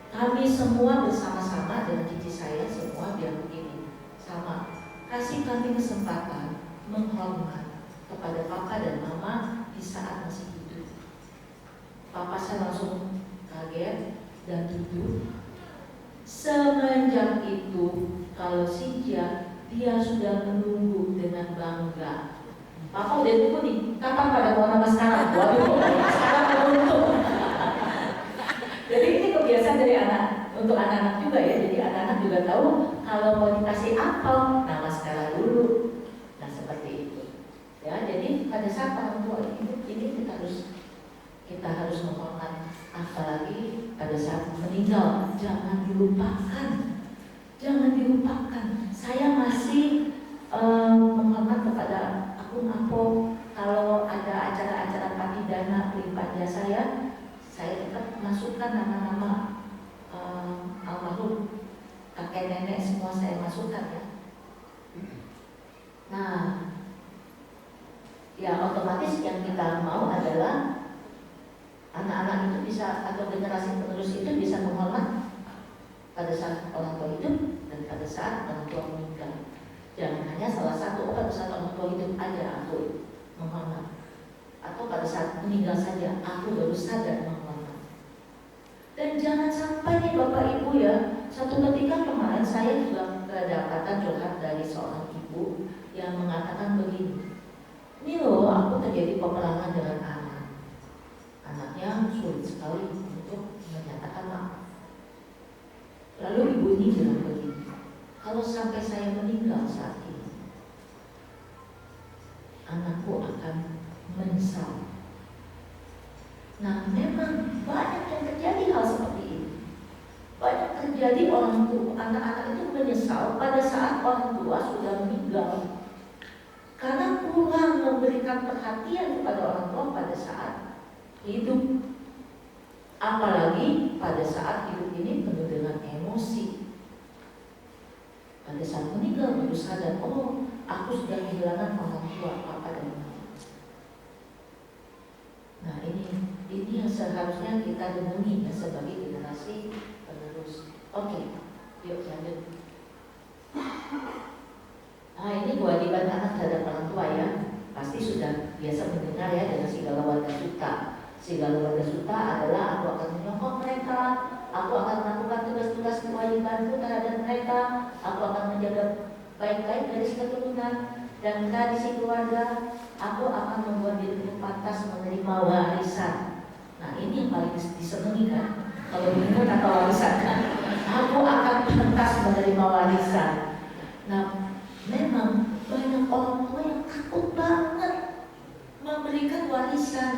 Kami semua bersama-sama dengan cici saya semua bilang begini, sama, kasih kami kesempatan menghormat kepada papa dan mama di saat masih hidup. Papa saya langsung kaget dan duduk. Semenjak itu, kalau Sinja, dia sudah menunggu dengan bangga. Papa udah tunggu nih, kapan pada mau nama sekarang? Waduh, sekarang menuntuk. Jadi ini kebiasaan dari anak, untuk anak-anak juga ya. Jadi anak-anak juga tahu kalau mau dikasih apel, nama sekarang dulu. Nah seperti itu. Ya, jadi pada saat orang tua ini kita harus menghormat, apalagi pada saat meninggal, jangan dilupakan. Saya masih menghormat kepada akun kalau ada acara-acara patidana pelimpah saya tetap masukkan nama-nama almarhum kakek nenek semua saya masukkan ya. Nah, ya otomatis yang kita mau adalah anak-anak itu bisa, atau generasi penerus itu bisa menghormat pada saat orang tua hidup dan pada saat orang tua meninggal. Jangan hanya salah satu, pada saat orang tua hidup aja aku menghormat, atau pada saat meninggal saja aku baru sadar menghormat. Dan jangan sampai nih Bapak Ibu ya, satu ketika kemarin saya juga kedapatan curhat dari seorang ibu yang mengatakan begini, ini loh aku terjadi peperangan dengan anaknya sulit sekali untuk menyatakan maaf. Lalu ibu ini bilang begini, kalau sampai saya meninggal saat ini, anakku akan menyesal. Nah memang banyak yang terjadi hal seperti ini. Banyak terjadi orang tua, anak-anak itu menyesal pada saat orang tua sudah meninggal, karena kurang memberikan perhatian kepada orang tua pada saat hidup. Apalagi pada saat hidup ini penuh dengan emosi. Pada saat meninggal baru sadar, oh aku sudah kehilangan orang tua, papa dan mama. seharusnya kita renungi ya, sebagai generasi penerus. Oke, yuk lanjut. Nah, ini kewajiban anak terhadap orang tua ya. Pasti sudah biasa mendengar ya dengan segala warga suta. Segala warga suta adalah aku akan menyokong mereka, aku akan melakukan tugas-tugas kewajibanku terhadap mereka, aku akan menjaga baik-baik dari keturunan dan tradisi keluarga, aku akan membuat diriku pantas menerima warisan. Nah, ini yang paling disenangi kan? Kalau mendengar kata warisan kan? Aku akan pantas menerima warisan. Nah, memang banyak orang tua yang takut banget memberikan warisan.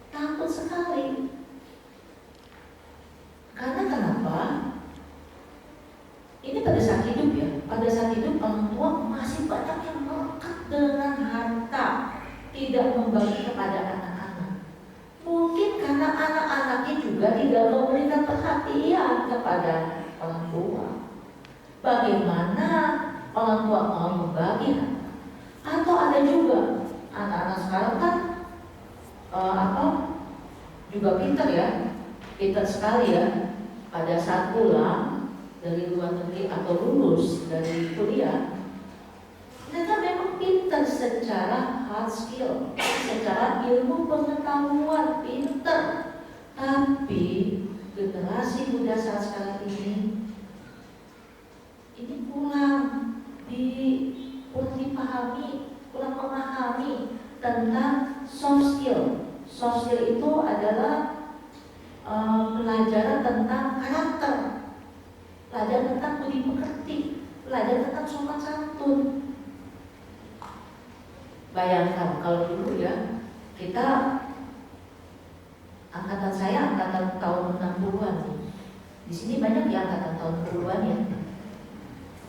Takut sekali. Karena kenapa? Ini pada saat hidup ya. Pada saat hidup orang tua masih banyak yang melekat dengan harta, tidak membagi kepada anak-anak. Mungkin karena anak-anaknya juga tidak memberikan perhatian kepada orang tua. Bagaimana orang tua mau membagi harta? Atau ada juga anak-anak sekarang kan juga pintar ya, pintar sekali ya. Pada saat pulang dari luar negeri atau lulus dari kuliah, mereka memang pintar secara hard skill, secara ilmu pengetahuan pintar. Tapi generasi muda saat sekarang ini kurang dipahami, kurang memahami tentang soft skill. Soft skill itu adalah pelajaran tentang karakter, pelajaran tentang budi pekerti, pelajaran tentang sopan santun. Bayangkan kalau dulu ya, kita angkatan saya angkatan tahun 60-an nih. Di sini banyak ya angkatan tahun 60-an ya.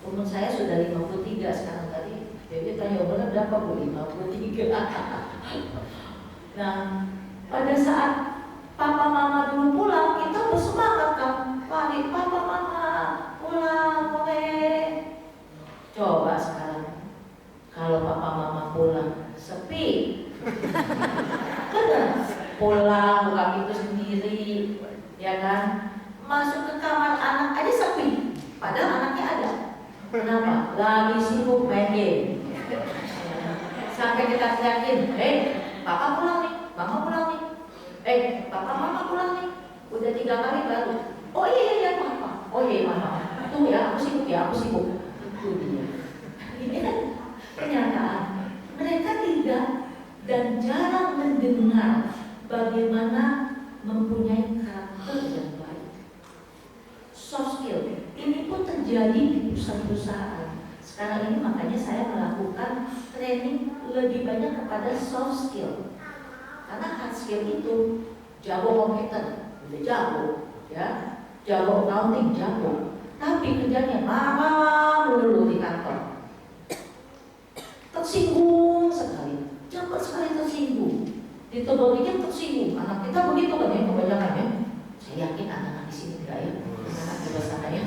Umur saya sudah 53 sekarang tadi. Jadi tanya umurnya berapa Bu? 53. Nah, pada saat papa mama dulu pulang, kita bersemangat kan. Wah, papa mama pulang boleh. Coba sekarang, kalau papa mama pulang sepi, benar. Pulang buka pintu sendiri, ya kan? Masuk ke kamar anak aja sepi, padahal anaknya ada. Kenapa? Lagi sibuk main game. Sampai kita teriakin, papa pulang nih, mama pulang nih. Papa mama pulang nih. Udah 3 kali baru. Oh iya papa. Oh iya mama. Tuh ya, aku sibuk ya, aku sibuk. Itu dia. Ini kan kenyataan. Mereka tidak dan jarang mendengar bagaimana mempunyai karakter yang baik. Soft skill ini pun terjadi di perusahaan-perusahaan. Sekarang ini makanya saya melakukan training lebih banyak kepada soft skill. Karena hard skill itu jago komputer, udah jago, ya, jago accounting, jago. Tapi kerjanya marah melulu di kantor. Tersinggung sekali, cepat sekali tersinggung. Ditegur dikit tersinggung. Anak kita begitu kan ya kebanyakan ya. Saya yakin anak-anak di sini enggak ya, anak di luar sana ya.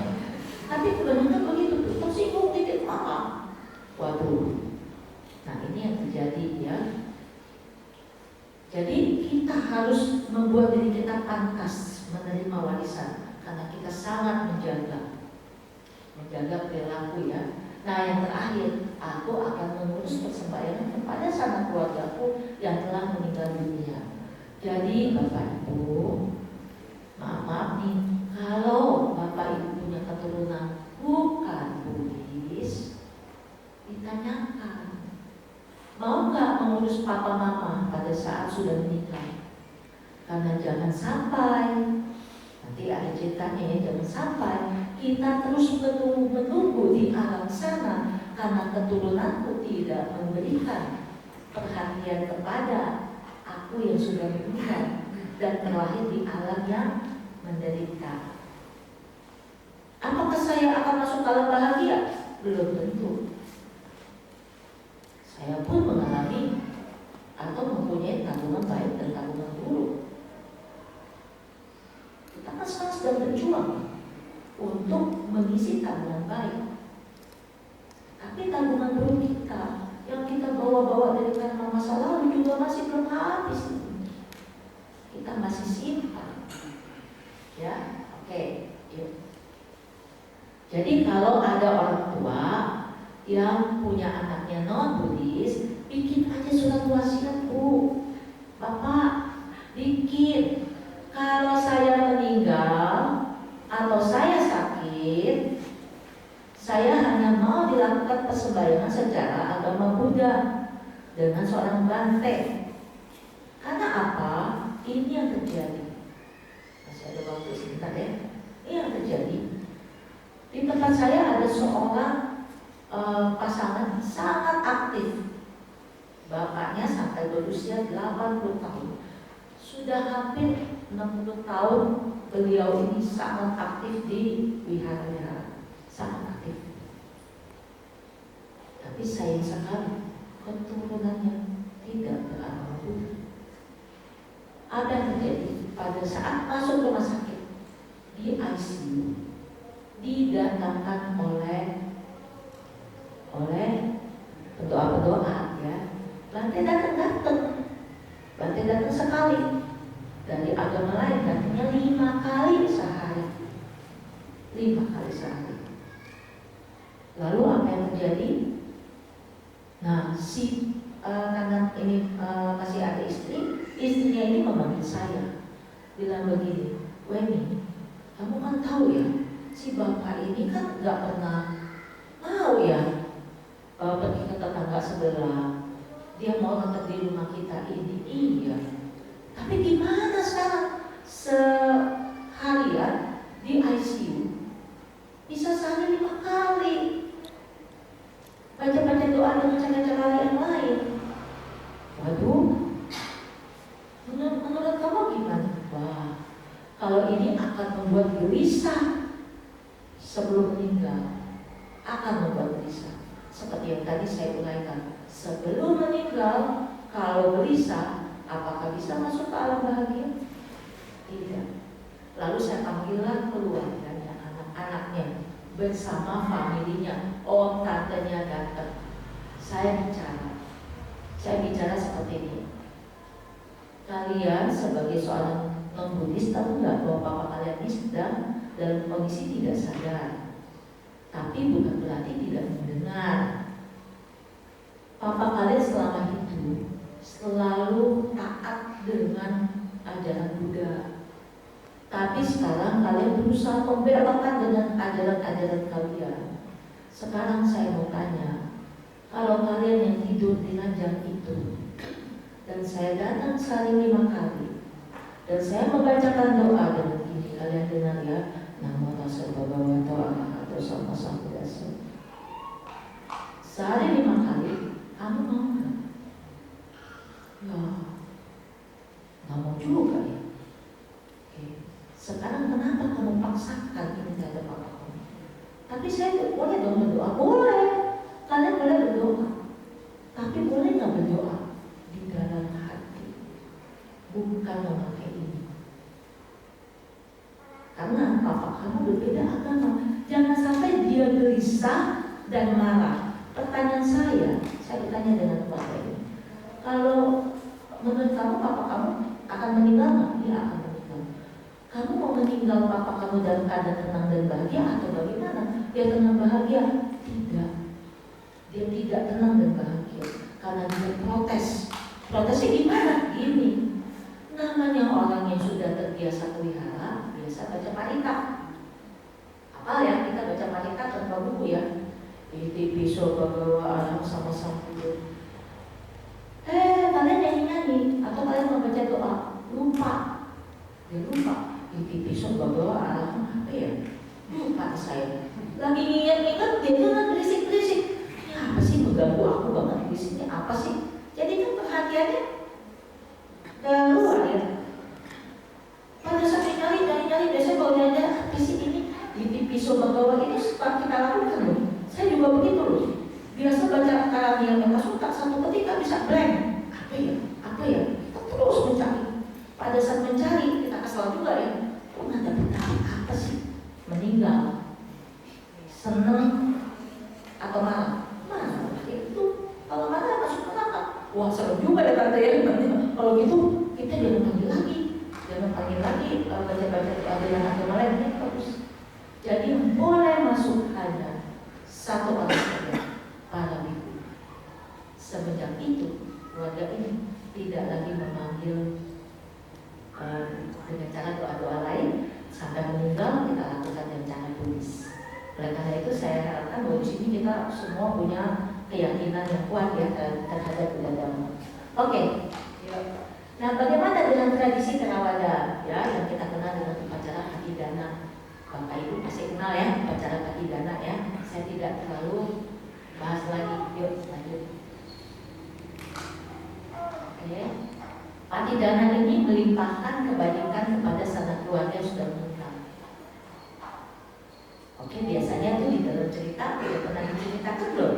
Tapi kebanyakan begitu tuh, tersinggung dikit marah. Waduh. Nah ini yang terjadi ya. Jadi kita harus membuat diri kita pantas menerima warisan karena kita sangat menjaga perilaku ya. Nah yang terakhir, aku akan mengurus persembahyangan kepada sanak keluargaku yang telah meninggal dunia. Jadi Bapak Ibu, maaf nih, kalau Bapak Ibu punya keturunan bukan Buddhis, ditanyakan, mau nggak mengurus papa mama pada saat sudah meninggal? Karena jangan sampai, nanti ada ceritanya ya, jangan sampai kita terus menunggu di alam sana karena keturunanku tidak memberikan perhatian kepada aku yang sudah meninggal dan terlahir di alam yang menderita. Apakah saya akan masuk alam bahagia? Belum tentu. Saya pun mengalami atau mempunyai tabungan baik dan tabungan buruk. Kita kan sekarang sedang berjuang untuk mengisi tabungan baik. Tapi tabungan buruk kita yang kita bawa-bawa dari karena masa lalu juga masih belum habis. Kita masih masih simpan. Ya, oke. Yuk. Jadi kalau ada orang tua yang punya anaknya non-Buddhis, bikin aja surat wasiat, Bu, Bapak, bikin. Kalau saya meninggal atau saya sakit, saya hanya mau dilakukan persembayangan secara agama Buddha dengan seorang bante. Karena apa? Ini yang terjadi. Masih ada waktu sebentar ya. Ini yang terjadi. Di tempat saya ada seorang pasangan sangat aktif. Bapaknya sampai berusia 80 tahun. Sudah hampir 60 tahun beliau ini sangat aktif di wihara-wihara. Sangat aktif. Tapi sayang sekali keturunannya tidak beragama Buddha. Ada yang terjadi pada saat masuk rumah sakit di ICU, didatangkan oleh pendoa-pendoa ya. Bante datang sekali. Dari agama lain datangnya 5 kali sehari. 5 kali sehari. Lalu apa yang terjadi? Nah, karena ini masih ada istrinya ini memanggil saya, bilang begini, Weni, kamu kan tahu ya, si bapak ini kan nggak pernah mau ya pergi ke tetangga sebelah, dia mau tetap di rumah kita ini, iya. Tapi gimana sekarang seharian di ICU bisa sehari 5 kali baca-baca doa dengan cara-cara yang lain. Waduh, menurut kamu gimana? Wah, kalau ini akan membuat gelisah sebelum meninggal, akan membuat gelisah. Seperti yang tadi saya uraikan, sebelum meninggal, kalau gelisah, apakah bisa masuk ke alam bahagia? Tidak. Lalu saya panggillah keluarganya, anak-anaknya bersama familinya. Om tantenya datang. Saya bicara seperti ini. Kalian sebagai seorang non-Buddhis tahu nggak bahwa papa kalian ini sedang dalam kondisi tidak sadar? Tapi bukan berarti tidak mendengar. Papa kalian selama hidup selalu taat dengan ajaran Buddha. Tapi sekarang kalian berusaha membelokkan dengan ajaran-ajaran kalian. Sekarang saya mau tanya, kalau kalian yang tidur di ranjang itu, dan saya datang sehari 5 kali, dan saya membacakan doa dengan ini, kalian dengar ya, Namo Tassa Bhagavato Arahato Samma Sambuddhassa. Sehari 5 kali, kamu mau nggak? Ya, nggak mau juga ya. Oke. Sekarang kenapa kamu paksakan ini terhadap papa kamu? Tapi saya boleh dong berdoa, boleh. Kalian boleh berdoa, tapi boleh nggak berdoa di dalam hati, bukan memakai ini. Karena papa kamu berbeda agama. Jangan sampai dia gelisah dan marah. Pertanyaan saya bertanya dengan keluarga ini. Kalau menurut kamu papa kamu akan meninggal nggak? Dia akan meninggal. Kamu mau meninggal papa kamu dalam keadaan tenang dan bahagia atau bagaimana? Dia tenang bahagia? Tidak. Dia tidak tenang dan bahagia karena dia protes. Protesnya gimana? Gini. Namanya orang yang sudah terbiasa pelihara, biasa baca parita. Apa ya, kita baca parita tanpa buku ya. Iti piso bagawa alam sama sampudu. Kalian nyanyi-nyanyi atau kalian membaca doa, lupa. Dia lupa. Iti piso bagawa alam apa ya? Lupa saya. Lagi ingat-ingat dia kan berisik-berisik. Ini apa sih mengganggu aku banget berisiknya? Apa sih? Jadi kan perhatiannya keluar ya. Pada saat nyari biasanya kalau nyari apa sih ini? Iti piso bagawa ini seperti kita lakukan loh. Saya juga begitu loh. Biasa baca kalam yang masuk tak satu ketika bisa blank. Apa ya? Kita terus mencari. Pada saat mencari kita kesal juga ya. Kok nggak dapet apa sih? Meninggal, seneng atau marah? Marah. Itu kalau marah masuk neraka. Wah serem juga ya tante ya. Kalau gitu kita jangan panggil lagi. Jangan panggil lagi baca-baca ajaran agama lain ini bagus. Jadi boleh masuk hanya satu orang saja, para biku. Semenjak itu keluarga ini tidak lagi memanggil dengan cara doa-doa lain. Sampai meninggal kita lakukan dengan cara tulis. Oleh karena itu saya harapkan bahwa di sini kita semua punya keyakinan yang kuat ya terhadap agama. Oke. Nah, bagaimana dengan tradisi Theravada ya yang kita kenal dengan upacara Patidana? Bapak Ibu pasti kenal ya upacara Patidana ya. Saya tidak terlalu bahas lagi. Yuk lanjut. Oke. Patidana ini melimpahkan kebajikan kepada sanak keluarga yang sudah meninggal. Oke, biasanya tuh di dalam cerita tidak pernah diceritakan belum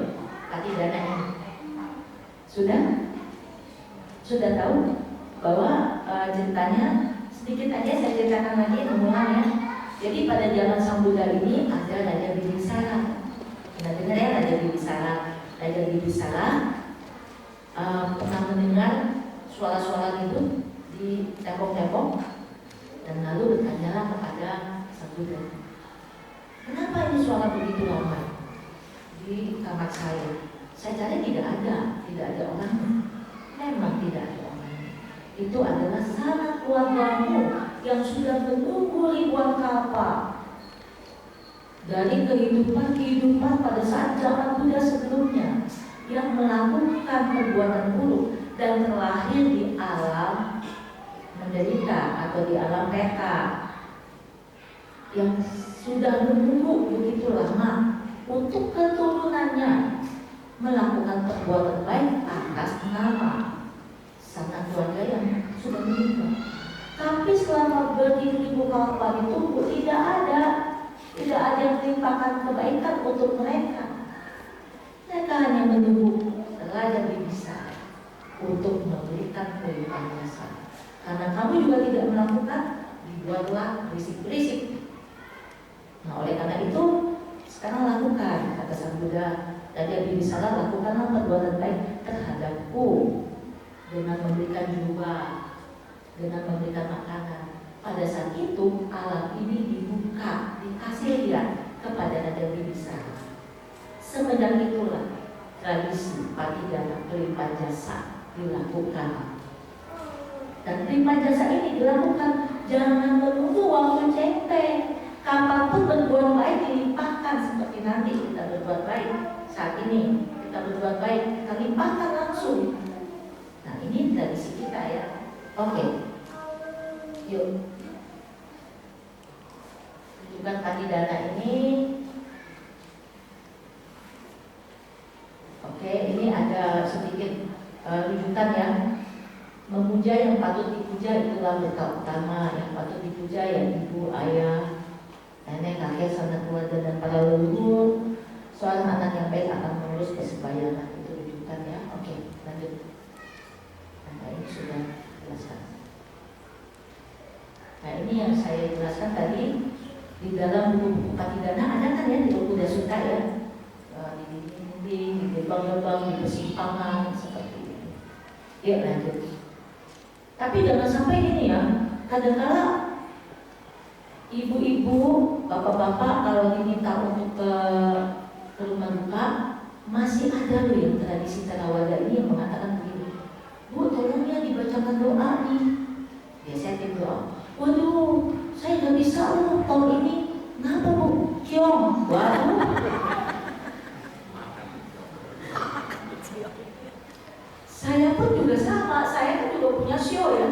Patidana ini. Sudah tahu bahwa ceritanya sedikit aja saya ceritakan lagi ya. Jadi pada zaman Sang Buddha ini ada Raja Bimbisara. Pernah dengar ya Raja Bimbisara? Raja Bimbisara pernah mendengar suara-suara itu di tembok-tembok dan lalu bertanyalah kepada Sang Buddha, kenapa ini suara begitu lama di kamar saya? Saya cari tidak ada orang. Memang tidak ada orang. Itu adalah sanak keluargamu yang sudah menunggu ribuan kalpa dari kehidupan pada saat zaman Buddha sebelumnya yang melakukan perbuatan buruk dan terlahir di alam menderita atau di alam peta yang sudah menunggu begitu lama untuk keturunannya melakukan perbuatan baik atas nama sanak keluarga yang sudah meninggal. Tapi selama beribu-ribu kalpa ditunggu tidak ada yang melimpahkan kebaikan untuk mereka. Mereka hanya menunggu Raja Bimbisara untuk memberikan kehidupan jasa. Karena kamu juga tidak melakukan, dibuatlah berisik-berisik. Nah, oleh karena itu sekarang lakukan, kata Sang Buddha. Raja Bimbisara, lakukanlah perbuatan baik terhadapku dengan memberikan jubah, dengan memberikan makanan. Pada saat itu alam ini dibuka, dikasih lihat kepada Raja Bimbisara. Semenjak itulah tradisi Patidana pelimpah jasa dilakukan. Dan pelimpah jasa ini dilakukan jangan menunggu waktu cengteng. Kapanpun berbuat baik dilimpahkan, seperti nanti kita berbuat baik. Saat ini kita berbuat baik, kita limpahkan langsung. Nah, ini tradisi kita ya. Oke. Yuk. Tunjukkan Patidana ini. Oke, ini ada sedikit rujukan ya. Memuja yang patut dipuja itulah berkah utama. Yang patut dipuja ya ibu, ayah, nenek, kakek, sanak keluarga dan para leluhur. Seorang anak yang baik akan mengurus kesebayanan. Itu rujukan ya. Oke, lanjut. Nah, ini sudah jelaskan. Nah, ini yang saya jelaskan tadi di dalam buku Patidana ada kan ya di buku Buddha Sutta ya. Di gerbang-gerbang, di persimpangan seperti ini. Ya lanjut. Tapi jangan sampai ini ya. Kadang-kala ibu-ibu, bapak-bapak kalau diminta untuk ke rumah duka masih ada loh yang tradisi Theravada ini yang mengatakan begini, Bu, tolong ya dibacakan doa nih. Biasanya tim doa. Waduh, saya nggak bisa loh tahun ini. Kenapa Bu? Kiong. Waduh. Saya pun juga sama, saya kan juga punya sio ya.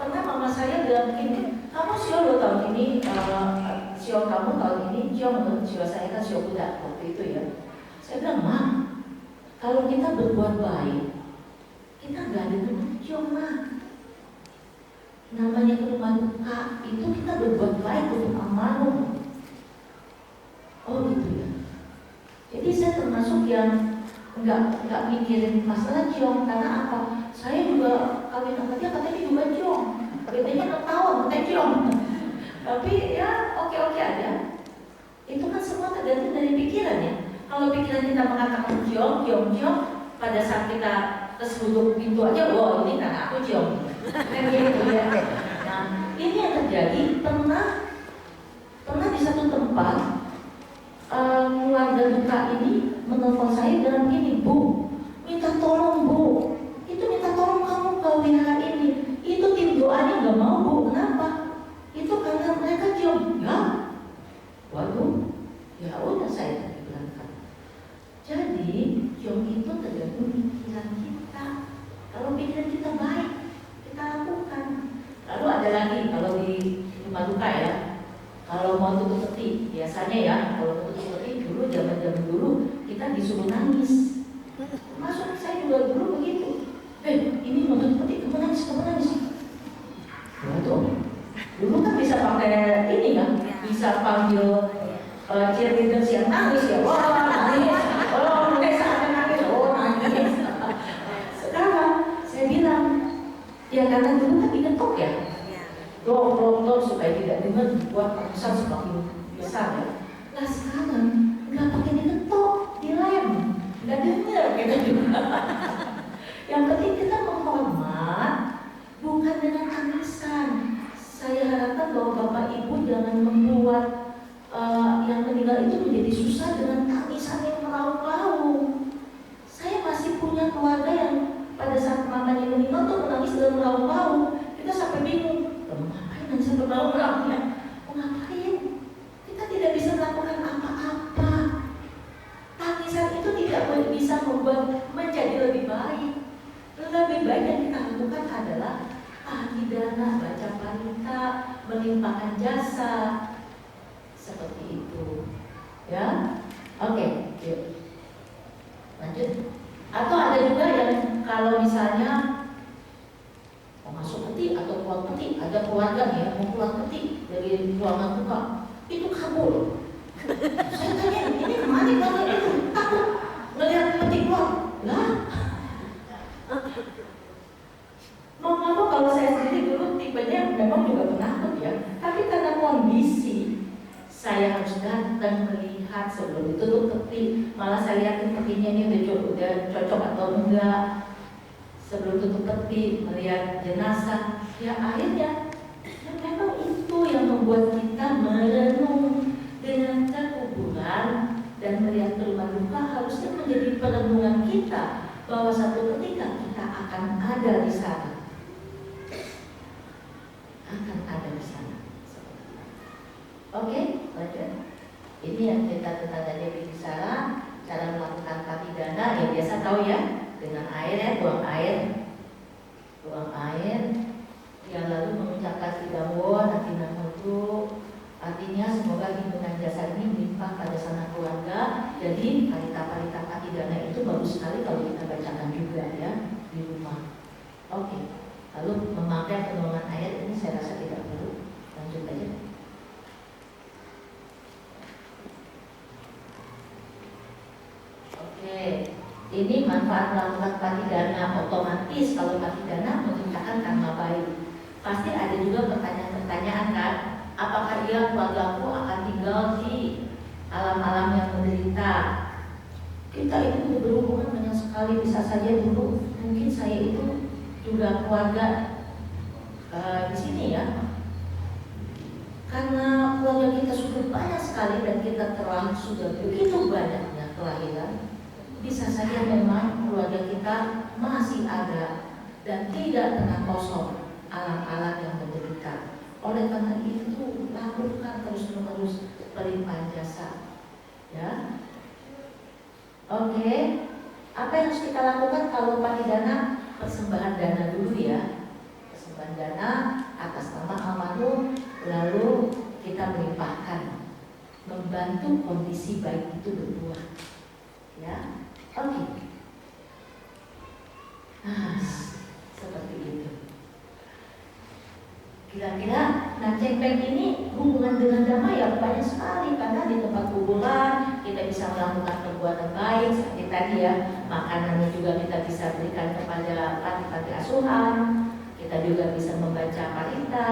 Pernah mama saya bilang begini, kamu sio lo tahun ini, sio kamu tahun ini, sio saya kan sio Buddha waktu itu ya. Saya bilang, Ma, kalau kita berbuat baik, kita gak ada teman ciong, Ma. Namanya ke rumah duka, itu kita berbuat baik untuk amalmu. Oh gitu ya. Jadi saya termasuk yang nggak mikirin masalah ciong, karena apa? Saya juga kawin sama dia katanya juga ciong, bedanya 6 tahun katanya ciong. Tapi ya oke aja. Itu kan semua tergantung dari pikiran ya. Kalau pikiran kita mengatakan ciong, pada saat kita terseduduk pintu aja, wow ini karena aku ciong. Kan gitu ya. Nah ini terjadi, pernah di satu tempat keluarga duka ini menelpon saya dalam gini, Bu, minta tolong Bu, itu minta tolong kamu ke WH ini, itu tim doanya nggak mau Bu, kenapa? Itu karena mereka cium, ya, waduh, ya udah saya berangkat. Jadi cium itu tergantung pikiran kita. Kalau pikiran kita baik, kita lakukan. Lalu ada lagi kalau di rumah duka ya, kalau mau tutup peti, biasanya ya kalau mau tutup peti dulu zaman dulu kita disuruh nangis. Masuk saya juga dulu begitu. Ini mau tutup peti, kamu nangis. Waduh, dulu kan bisa pakai ini kan, bisa panggil cheerleaders yang nangis ya, wah nangis, oh saatnya nangis, oh nangis. Sekarang saya bilang, ya karena dulu kan diketok ya, dor supaya tidak dengar buat besar semakin besar ya. Nah sekarang nggak pakai diketok, dilem, nggak dengar kita juga. Yang penting kita menghormat, bukan dengan tangisan. Saya harapkan bahwa Bapak Ibu jangan membuat yang meninggal itu menjadi susah dengan tangisan yang meraung-raung. Saya masih punya keluarga yang pada saat mamanya meninggal tuh menangis dengan meraung-raung. Kita sampai bingung, kamu ngapain nangis sampai meraung-raung ya? Mau ngapain? Kita tidak bisa melakukan apa-apa. Tangisan itu tidak bisa membuat menjadi lebih baik. Lebih baik yang kita lakukan adalah ahli dana, baca parita, melimpahkan jasa, seperti itu, ya. Oke, yuk lanjut. Atau ada juga yang kalau misalnya mau masuk peti atau keluar peti, ada keluarga ya mau keluar peti dari ruangan duka, itu kabur. Saya tanya, ini kemana kalau itu takut ngelihat peti keluar? Lah, mau kalau saya sendiri dulu tipenya memang juga penakut ya, tapi karena kondisi saya harus datang melihat sebelum ditutup peti, malah saya lihatin petinya ini udah cocok atau enggak. Sebelum tutup peti, melihat jenazah, ya akhirnya ya memang itu yang membuat kita merenung dengan kekuburan dan melihat ke rumah duka harusnya menjadi perenungan kita bahwa satu ketika kita akan ada di sana. Oke, lanjut. Ini yang kita tadi bicara cara melakukan patidana yang biasa tahu ya, dengan air ya, tuang air, yang lalu mengucapkan tidawon, artinya mutu, artinya semoga himpunan jasa ini melimpah pada sana keluarga. Jadi parita patidana itu bagus sekali kalau kita bacakan juga ya di rumah. Oke, lalu memakai penolongan air ini saya rasa tidak perlu. Lanjut aja. Oke, ini manfaat melakukan patidana otomatis. Kalau patidana menciptakan karma baik. Pasti ada juga pertanyaan-pertanyaan kan, apakah dia keluargaku akan tinggal di alam-alam yang menderita? Kita itu berhubungan banyak sekali. Bisa saja dulu mungkin saya itu juga keluarga di sini ya. Karena keluarga kita sudah banyak sekali dan kita telah sudah begitu banyaknya kelahiran. Bisa saja memang keluarga kita masih ada dan tidak pernah kosong alam-alam yang menderita. Oleh karena itu lakukan terus-menerus pelimpahan jasa, ya. Oke, apa yang harus kita lakukan kalau patidana? Persembahan dana dulu ya, persembahan dana atas nama almarhum, lalu kita melimpahkan, membantu kondisi baik itu berbuah, ya. Oke. Nah, seperti itu. Kira-kira cempeng ini hubungan dengan damai ya banyak sekali, karena di tempat kuburan kita bisa melakukan perbuatan baik seperti tadi ya, makanannya juga kita bisa berikan kepada panti-panti asuhan, kita juga bisa membaca parita,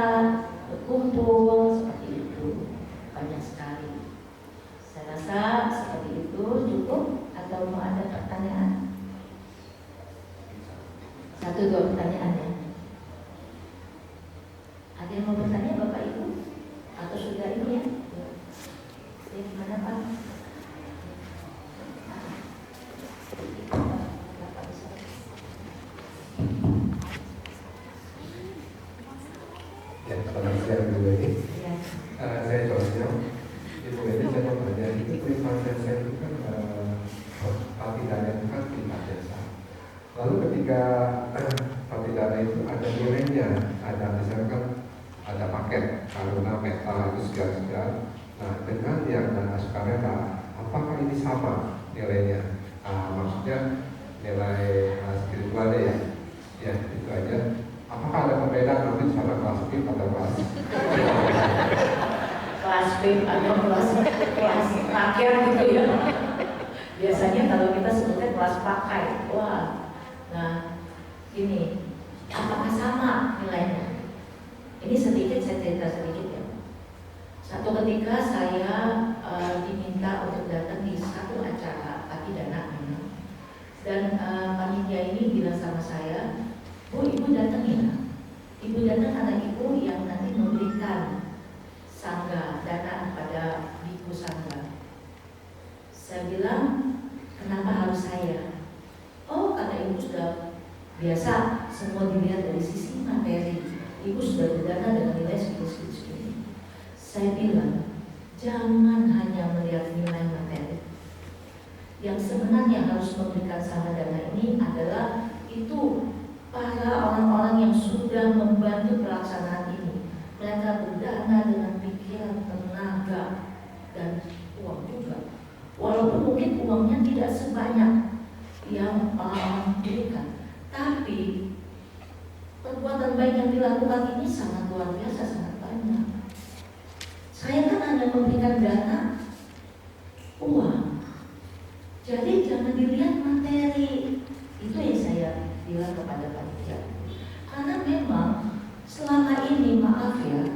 berkumpul seperti itu, banyak sekali. Saya rasa seperti itu cukup. Atau mau ada pertanyaan? 1-2 pertanyaan ya. Ada yang mau bertanya Bapak Ibu? ketika pati dana itu ada nilainya, ada misalkan ada paket karuna metal itu sekian-sekian. Nah, dengan yang dana sukarela, apakah ini sama nilainya? Maksudnya nilai spiritualnya ya? Ya, itu aja. Apakah ada perbedaan nanti sama kelas VIP atau kelas VIP atau kelas rakyat gitu ya? Biasanya kalau kita sebutnya kelas pakai, wah, nah ini apakah sama nilainya? Ini sedikit saya cerita sedikit ya. Satu ketika saya diminta untuk datang di satu acara pati dana, dan panitia ini bilang sama saya, "Bu, ibu datang ya? Ibu datang karena ibu yang nanti memberikan sangga dana pada biku sangga." Saya bilang, "Kenapa harus saya?" "Oh, karena ibu sudah biasa semua dilihat dari sisi materi. Ibu sudah berdana dengan nilai segini. Saya bilang, jangan hanya melihat nilai materi. Yang sebenarnya harus memberikan sangga dana ini adalah itu para orang-orang yang sudah membantu pelaksanaan ini. Mereka berdana dengan pikiran, tenaga, dan uang juga. Walaupun mungkin uangnya tidak sebanyak yang orang berikan, tapi perbuatan baik yang dilakukan ini sangat luar biasa, sangat banyak. Saya kan hanya memberikan dana, uang. Jadi jangan dilihat materi. Itu yang saya bilang kepada panitia. Karena memang selama ini, maaf ya,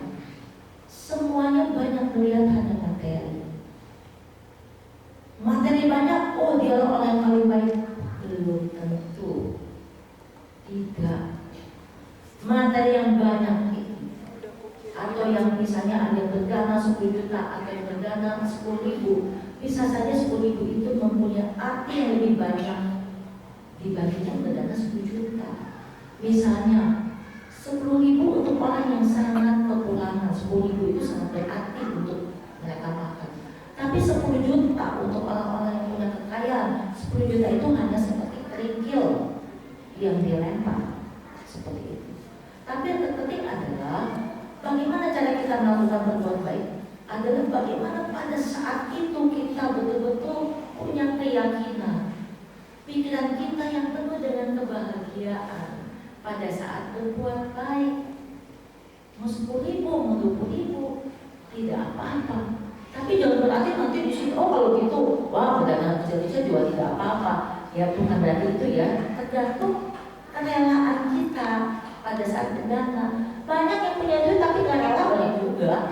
semuanya banyak melihat hanya materi. Materi banyak, oh dia orang yang paling baik. Belum tentu. Tidak. Materi yang banyak atau yang misalnya ada yang berdana 10 juta atau yang berdana 10.000, bisa saja 10.000 itu mempunyai arti yang lebih banyak dibandingkan berdana 10 juta. Misalnya 10.000 untuk orang yang sangat kekurangan, 10.000 itu sangat berarti untuk mereka makan. Tapi 10 juta untuk orang-orang yang punya kekayaan, 10 juta itu hanya seperti kerikil yang dilempar seperti itu. Tapi yang terpenting adalah bagaimana cara kita melakukan berbuat baik adalah bagaimana pada saat itu kita betul-betul punya keyakinan, pikiran kita yang penuh dengan kebahagiaan pada saat berbuat baik. Mau 10.000, mau 20.000, tidak apa-apa. Tapi jangan berarti nanti di sini, oh kalau gitu, wah berdana kecil-kecil juga tidak apa-apa. Ya bukan berarti itu ya, tergantung kerelaan kita pada saat berdana. Banyak yang punya duit tapi nggak rela, banyak juga.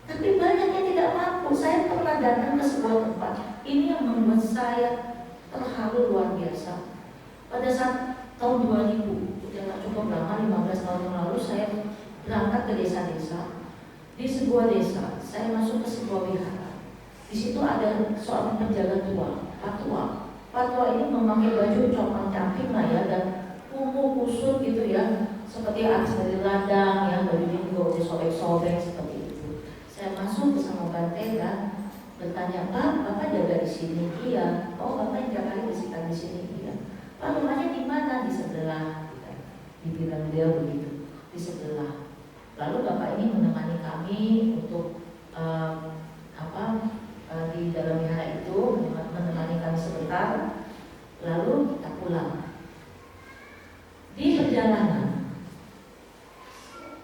Tapi banyak yang tidak mampu. Saya pernah datang ke sebuah tempat. Ini yang membuat saya terharu luar biasa. Pada saat tahun 2000, sudah cukup lama, 15 tahun yang lalu, saya berangkat ke desa-desa. Di sebuah desa, saya masuk ke sebuah wihara. Di situ ada seorang penjaga tua, patua. Patua ini memakai baju compang-camping lah ya, dan kumuh kusut gitu ya, seperti habis dari ladang ya, bajunya juga udah sobek-sobek seperti itu. Saya masuk bersama Bante dan bertanya, "Pak, Bapak jaga di sini?" "Iya." "Oh, Bapak yang jaga di sini?" "Iya." "Pak, rumahnya di mana?" "Di sebelah." Dibilang dia begitu, di sebelah. Lalu Bapak ini menemani kami untuk di dalam wihara itu, menemani kami sebentar. Lalu kita pulang. Di perjalanan,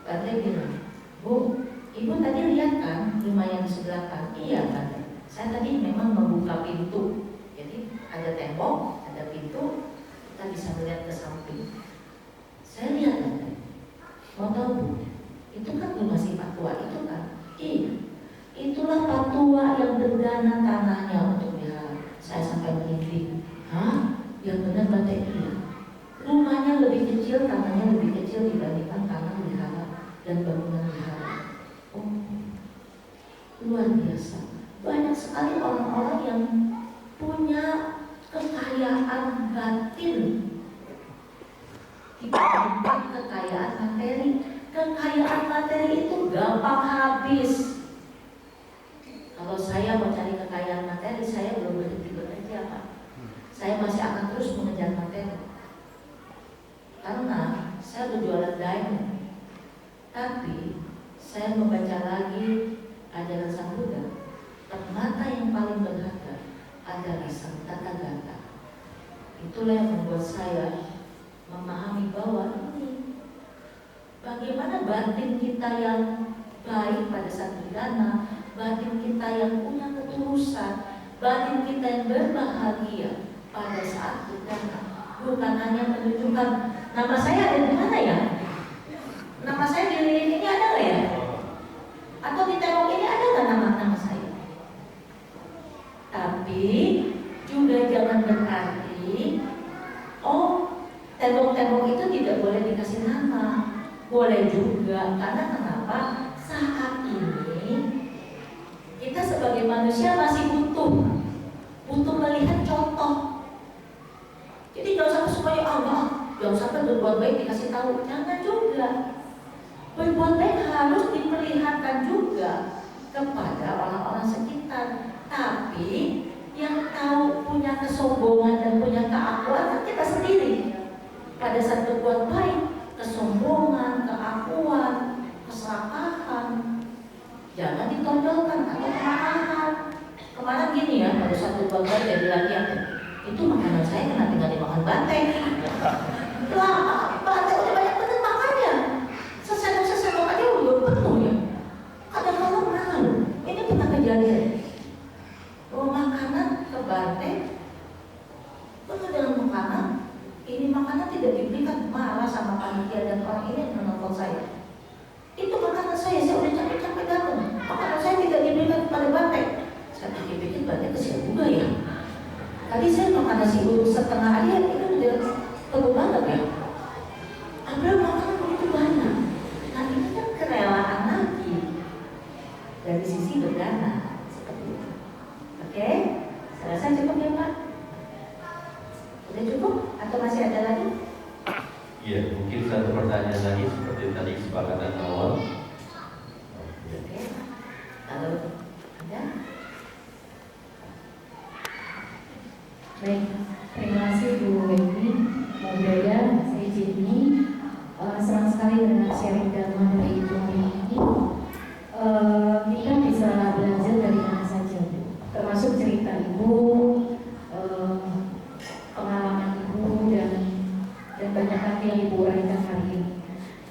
Bante bilang, "Bu, Ibu tadi lihat kan rumah yang di sebelah kan?" "Iya, Bante. Saya tadi memang membuka pintu. Jadi ada tembok, ada pintu, kita bisa melihat ke samping." "Saya lihat, Bante. Mau tahu, Bu? Itu kan rumah si patua itu kan?" "Iya. Itulah patua yang berdana tanahnya untuk wihara." Saya sampai merinding. "Hah? Yang benar, Bante?" "Iya. Rumahnya lebih kecil, tanahnya lebih kecil dibandingkan tanah wihara dan bangunan wihara." Oh, luar biasa. Banyak sekali orang-orang yang punya kekayaan batin dibandingkan kekayaan materi. Kekayaan materi itu gampang habis. Kalau saya mau cari kekayaan materi, saya belum berhenti bekerja, Pak. Saya masih akan terus mengejar saya membaca lagi ajaran Sang Buddha, permata yang paling berharga adalah sang tata gata. Itulah yang membuat saya memahami bahwa ini bagaimana batin kita yang baik pada saat berdana, batin kita yang punya ketulusan, batin kita yang berbahagia pada saat berdana. Bukan hanya menunjukkan nama saya ada di mana ya? Nama saya di lilin ini ada nggak ya? Atau di tembok ini ada nggak nama saya? Tapi juga jangan berarti, oh tembok-tembok itu tidak boleh dikasih nama. Boleh juga, karena kenapa? Saat ini kita sebagai manusia masih butuh melihat contoh. Jadi jangan sampai semuanya Allah, jangan sampai berbuat baik dikasih tahu, jangan juga. Berbuat baik harus diperlihatkan juga kepada orang-orang sekitar. Tapi yang tahu punya kesombongan dan punya keakuan kan kita sendiri. Pada saat berbuat baik, kesombongan, keakuan, keserakahan jangan ditonjolkan atau kemarahan. Kemarin gini ya, pada saat berbuat baik dia bilang ya, itu makanan saya kenapa tinggal dimakan banteng? Lah, banteng udah banyak bener makannya. Sesendok aja udah penuh ya. Kadang-kadang malu. Ini pernah kejadian. Bawa makanan ke banteng, penuh dengan makanan. Ini makanan tidak diberikan, malah sama panitia dan orang ini yang menelpon saya. Itu makanan saya udah capek-capek datang. Makanan saya tidak diberikan kepada banteng. Saya pikir-pikir banteng kesian juga ya. Tadi saya makan nasi uduk setengah aja, itu udah penuh banget ya. Ada makanan begitu banyak. Nah ini kan kerelaan lagi dari sisi berdana seperti itu. Oke, saya rasa cukup ya Pak. Udah cukup atau masih ada lagi? Iya, mungkin satu pertanyaan lagi seperti tadi kesepakatan awal. Oke, kalau ada? Baik, terima kasih Bu Wendy, Mbak Daya, saya Jenny. Senang sekali dengan sharing dharma dari Ibu hari ini. Kita bisa belajar dari mana saja, Bu. Termasuk cerita Ibu, pengalaman Ibu dan banyak hal yang Ibu uraikan hari ini.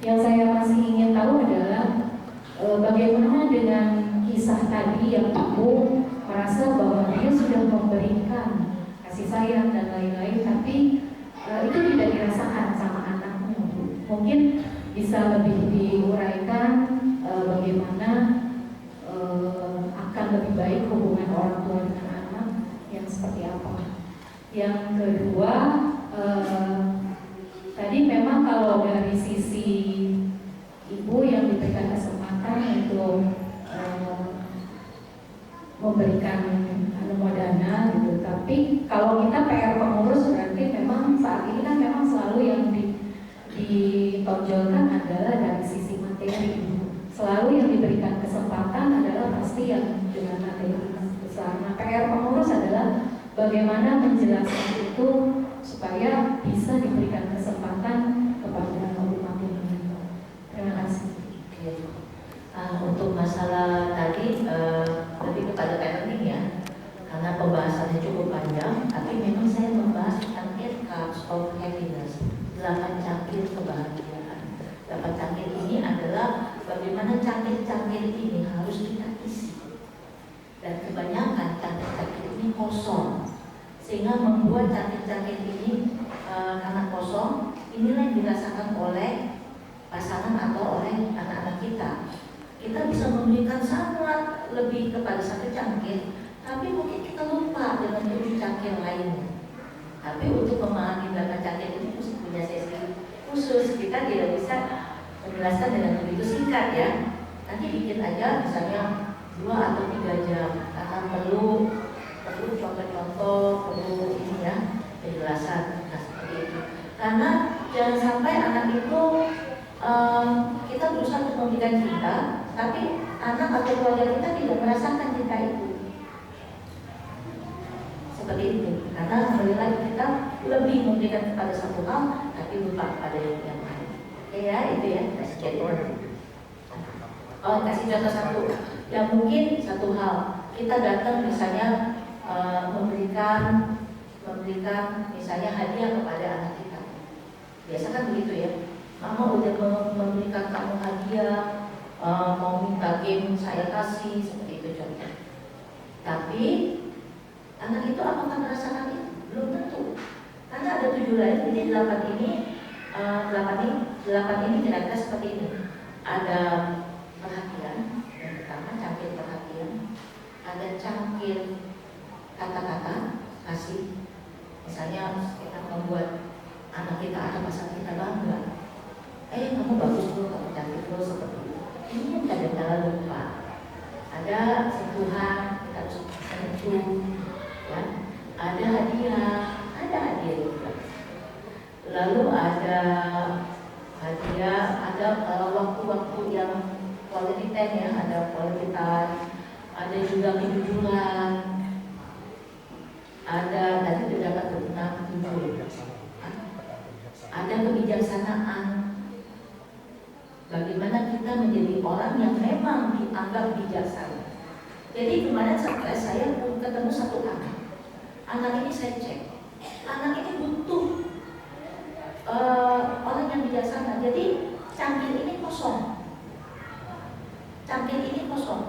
Yang saya masih ingin tahu adalah bagaimana dengan kisah tadi yang Ibu merasa bahwa dia sudah memberikan kasih sayang dan lain-lain, tapi itu tidak dirasakan sama anaknya. Mungkin bisa lebih diuraikan bagaimana akan lebih baik hubungan orang tua dengan anak yang seperti apa. Yang kedua, tadi memang kalau dari sisi ibu yang diberikan kesempatan untuk memberikan modana gitu, tapi kalau kita PR pengurus berarti memang saat ini kan memang selalu yang ditonjolkan adalah dari sisi materi. Selalu yang diberikan kesempatan adalah pasti yang dengan materi besar. Nah, PR pengurus adalah bagaimana menjelaskan itu supaya bisa diberikan kesempatan kepada umat ini. Terima kasih. Untuk masalah tadi lebih kepada parenting ya, karena pembahasannya cukup panjang, tapi memang saya membahas tentang 8 cups of happiness, 8 cangkir kebahagiaan. 8 cangkir ini adalah bagaimana cangkir-cangkir ini harus kita isi, dan kebanyakan cangkir-cangkir ini kosong, sehingga membuat cangkir-cangkir ini karena kosong, inilah yang dirasakan oleh pasangan atau oleh anak-anak kita. Kita bisa memberikan sangat lebih kepada satu cangkir, tapi mungkin kita lupa dengan 7 cangkir lainnya. Tapi untuk memahami 8 cangkir ini mesti punya sesi khusus. Kita tidak bisa menjelaskan dengan begitu singkat ya. Nanti bikin aja misalnya 2 atau 3 jam, karena perlu contoh-contoh, perlu ini ya penjelasan. Nah seperti itu. Karena jangan sampai anak itu kita berusaha untuk memberikan cinta, tapi anak atau keluarga kita tidak merasakan cinta itu. Seperti itu. Karena kembali lagi kita lebih memberikan kepada satu hal, tapi lupa pada yang lain. Oke ya, itu ya. Oh, kasih contoh satu. Ya mungkin satu hal, kita datang misalnya memberikan misalnya hadiah kepada anak kita. Biasa kan begitu ya. Mama udah memberikan kamu hadiah, mau minta game saya kasih, seperti itu contoh. Tapi anak itu apakah merasakan itu? Belum tentu. Karena ada 7 lain, jadi 8 ini kira-kira seperti ini. Ada perhatian, yang pertama cangkir perhatian, ada cangkir kata-kata kasih. Misalnya kita membuat anak kita ada masa kita bangga, kamu bagus loh, kamu cantik loh, seperti itu. Ini yang kadang-kadang lupa. Ada sentuhan, kita harus sentuh, ya. Ada hadiah juga. Lalu ada hadiah, ada waktu-waktu yang quality time ya, ada quality time, ada juga kejujuran, ada tadi terdapat 6, 7, ada kebijaksanaan. Bagaimana kita menjadi orang yang memang dianggap bijaksana. Jadi kemarin saya ketemu satu anak ini saya cek, anak ini butuh orang yang bijaksana. Jadi cangkir ini kosong,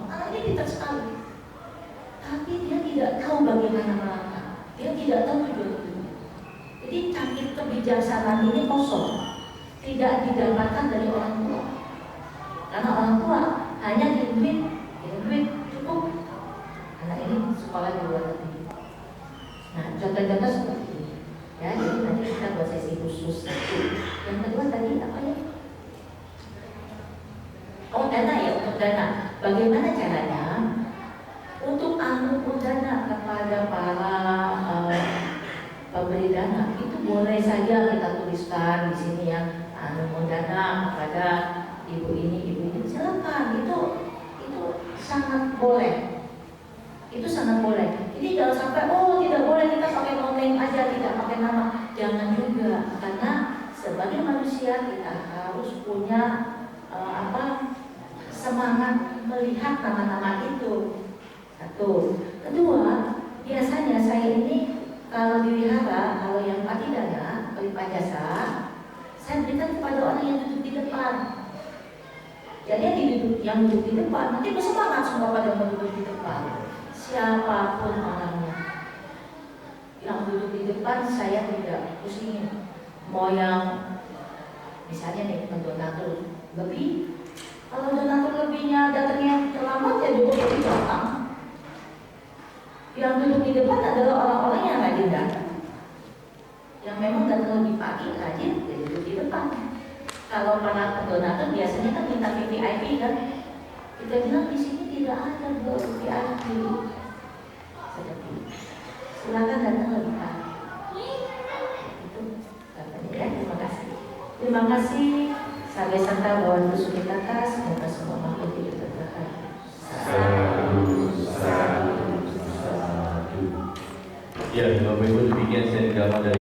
anak ini pintar sekali, tapi dia tidak tahu bagaimana melangkah, dia tidak tahu tujuan. Jadi cangkir kebijaksanaan ini kosong, tidak didapatkan dari orang tua, karena orang tua hanya duit cukup. Anak ini sekolah di luar negeri. Nah, contoh-contoh seperti ini. Ya, jadi nanti kita buat sesi khusus. Yang kedua tadi apa ya? Oh, dana ya, untuk dana. Bagaimana caranya untuk anugerah dana kepada para pemberi dana? Itu boleh saja kita tuliskan di sini ya, anugerah dana kepada ibu ini. Silakan, itu sangat boleh. Itu sangat boleh. Jadi jangan sampai tidak boleh kita pakai no-name aja, tidak pakai nama. Jangan juga, karena sebagai manusia kita harus punya semangat melihat nama-nama itu. Satu. Kedua, biasanya saya ini kalau dipelihara, kalau yang patidana, pelipah jasa, saya berikan kepada orang yang duduk di depan. Jadi yang duduk di depan nanti bersemangat semua pada duduk di depan. Siapapun orangnya yang duduk di depan, saya tidak pusingin. Mau yang misalnya nih donatur lebih, kalau donatur lebihnya datangnya terlambat ya duduk di belakang. Yang duduk di depan adalah orang-orang yang rajin datang, yang memang datang lebih pagi rajin ya duduk di depan. Kalau para donatur biasanya kan minta VIP kan, kita bilang di sini tidak ada VIP. Seperti itu. Silakan datang lebih pagi. Itu katanya ya. Terima kasih. Terima kasih. Sampai serta bawah tusuk di atas. Semoga semua makhluk hidup terbahagia. Ya, Bapak Ibu demikian saya dari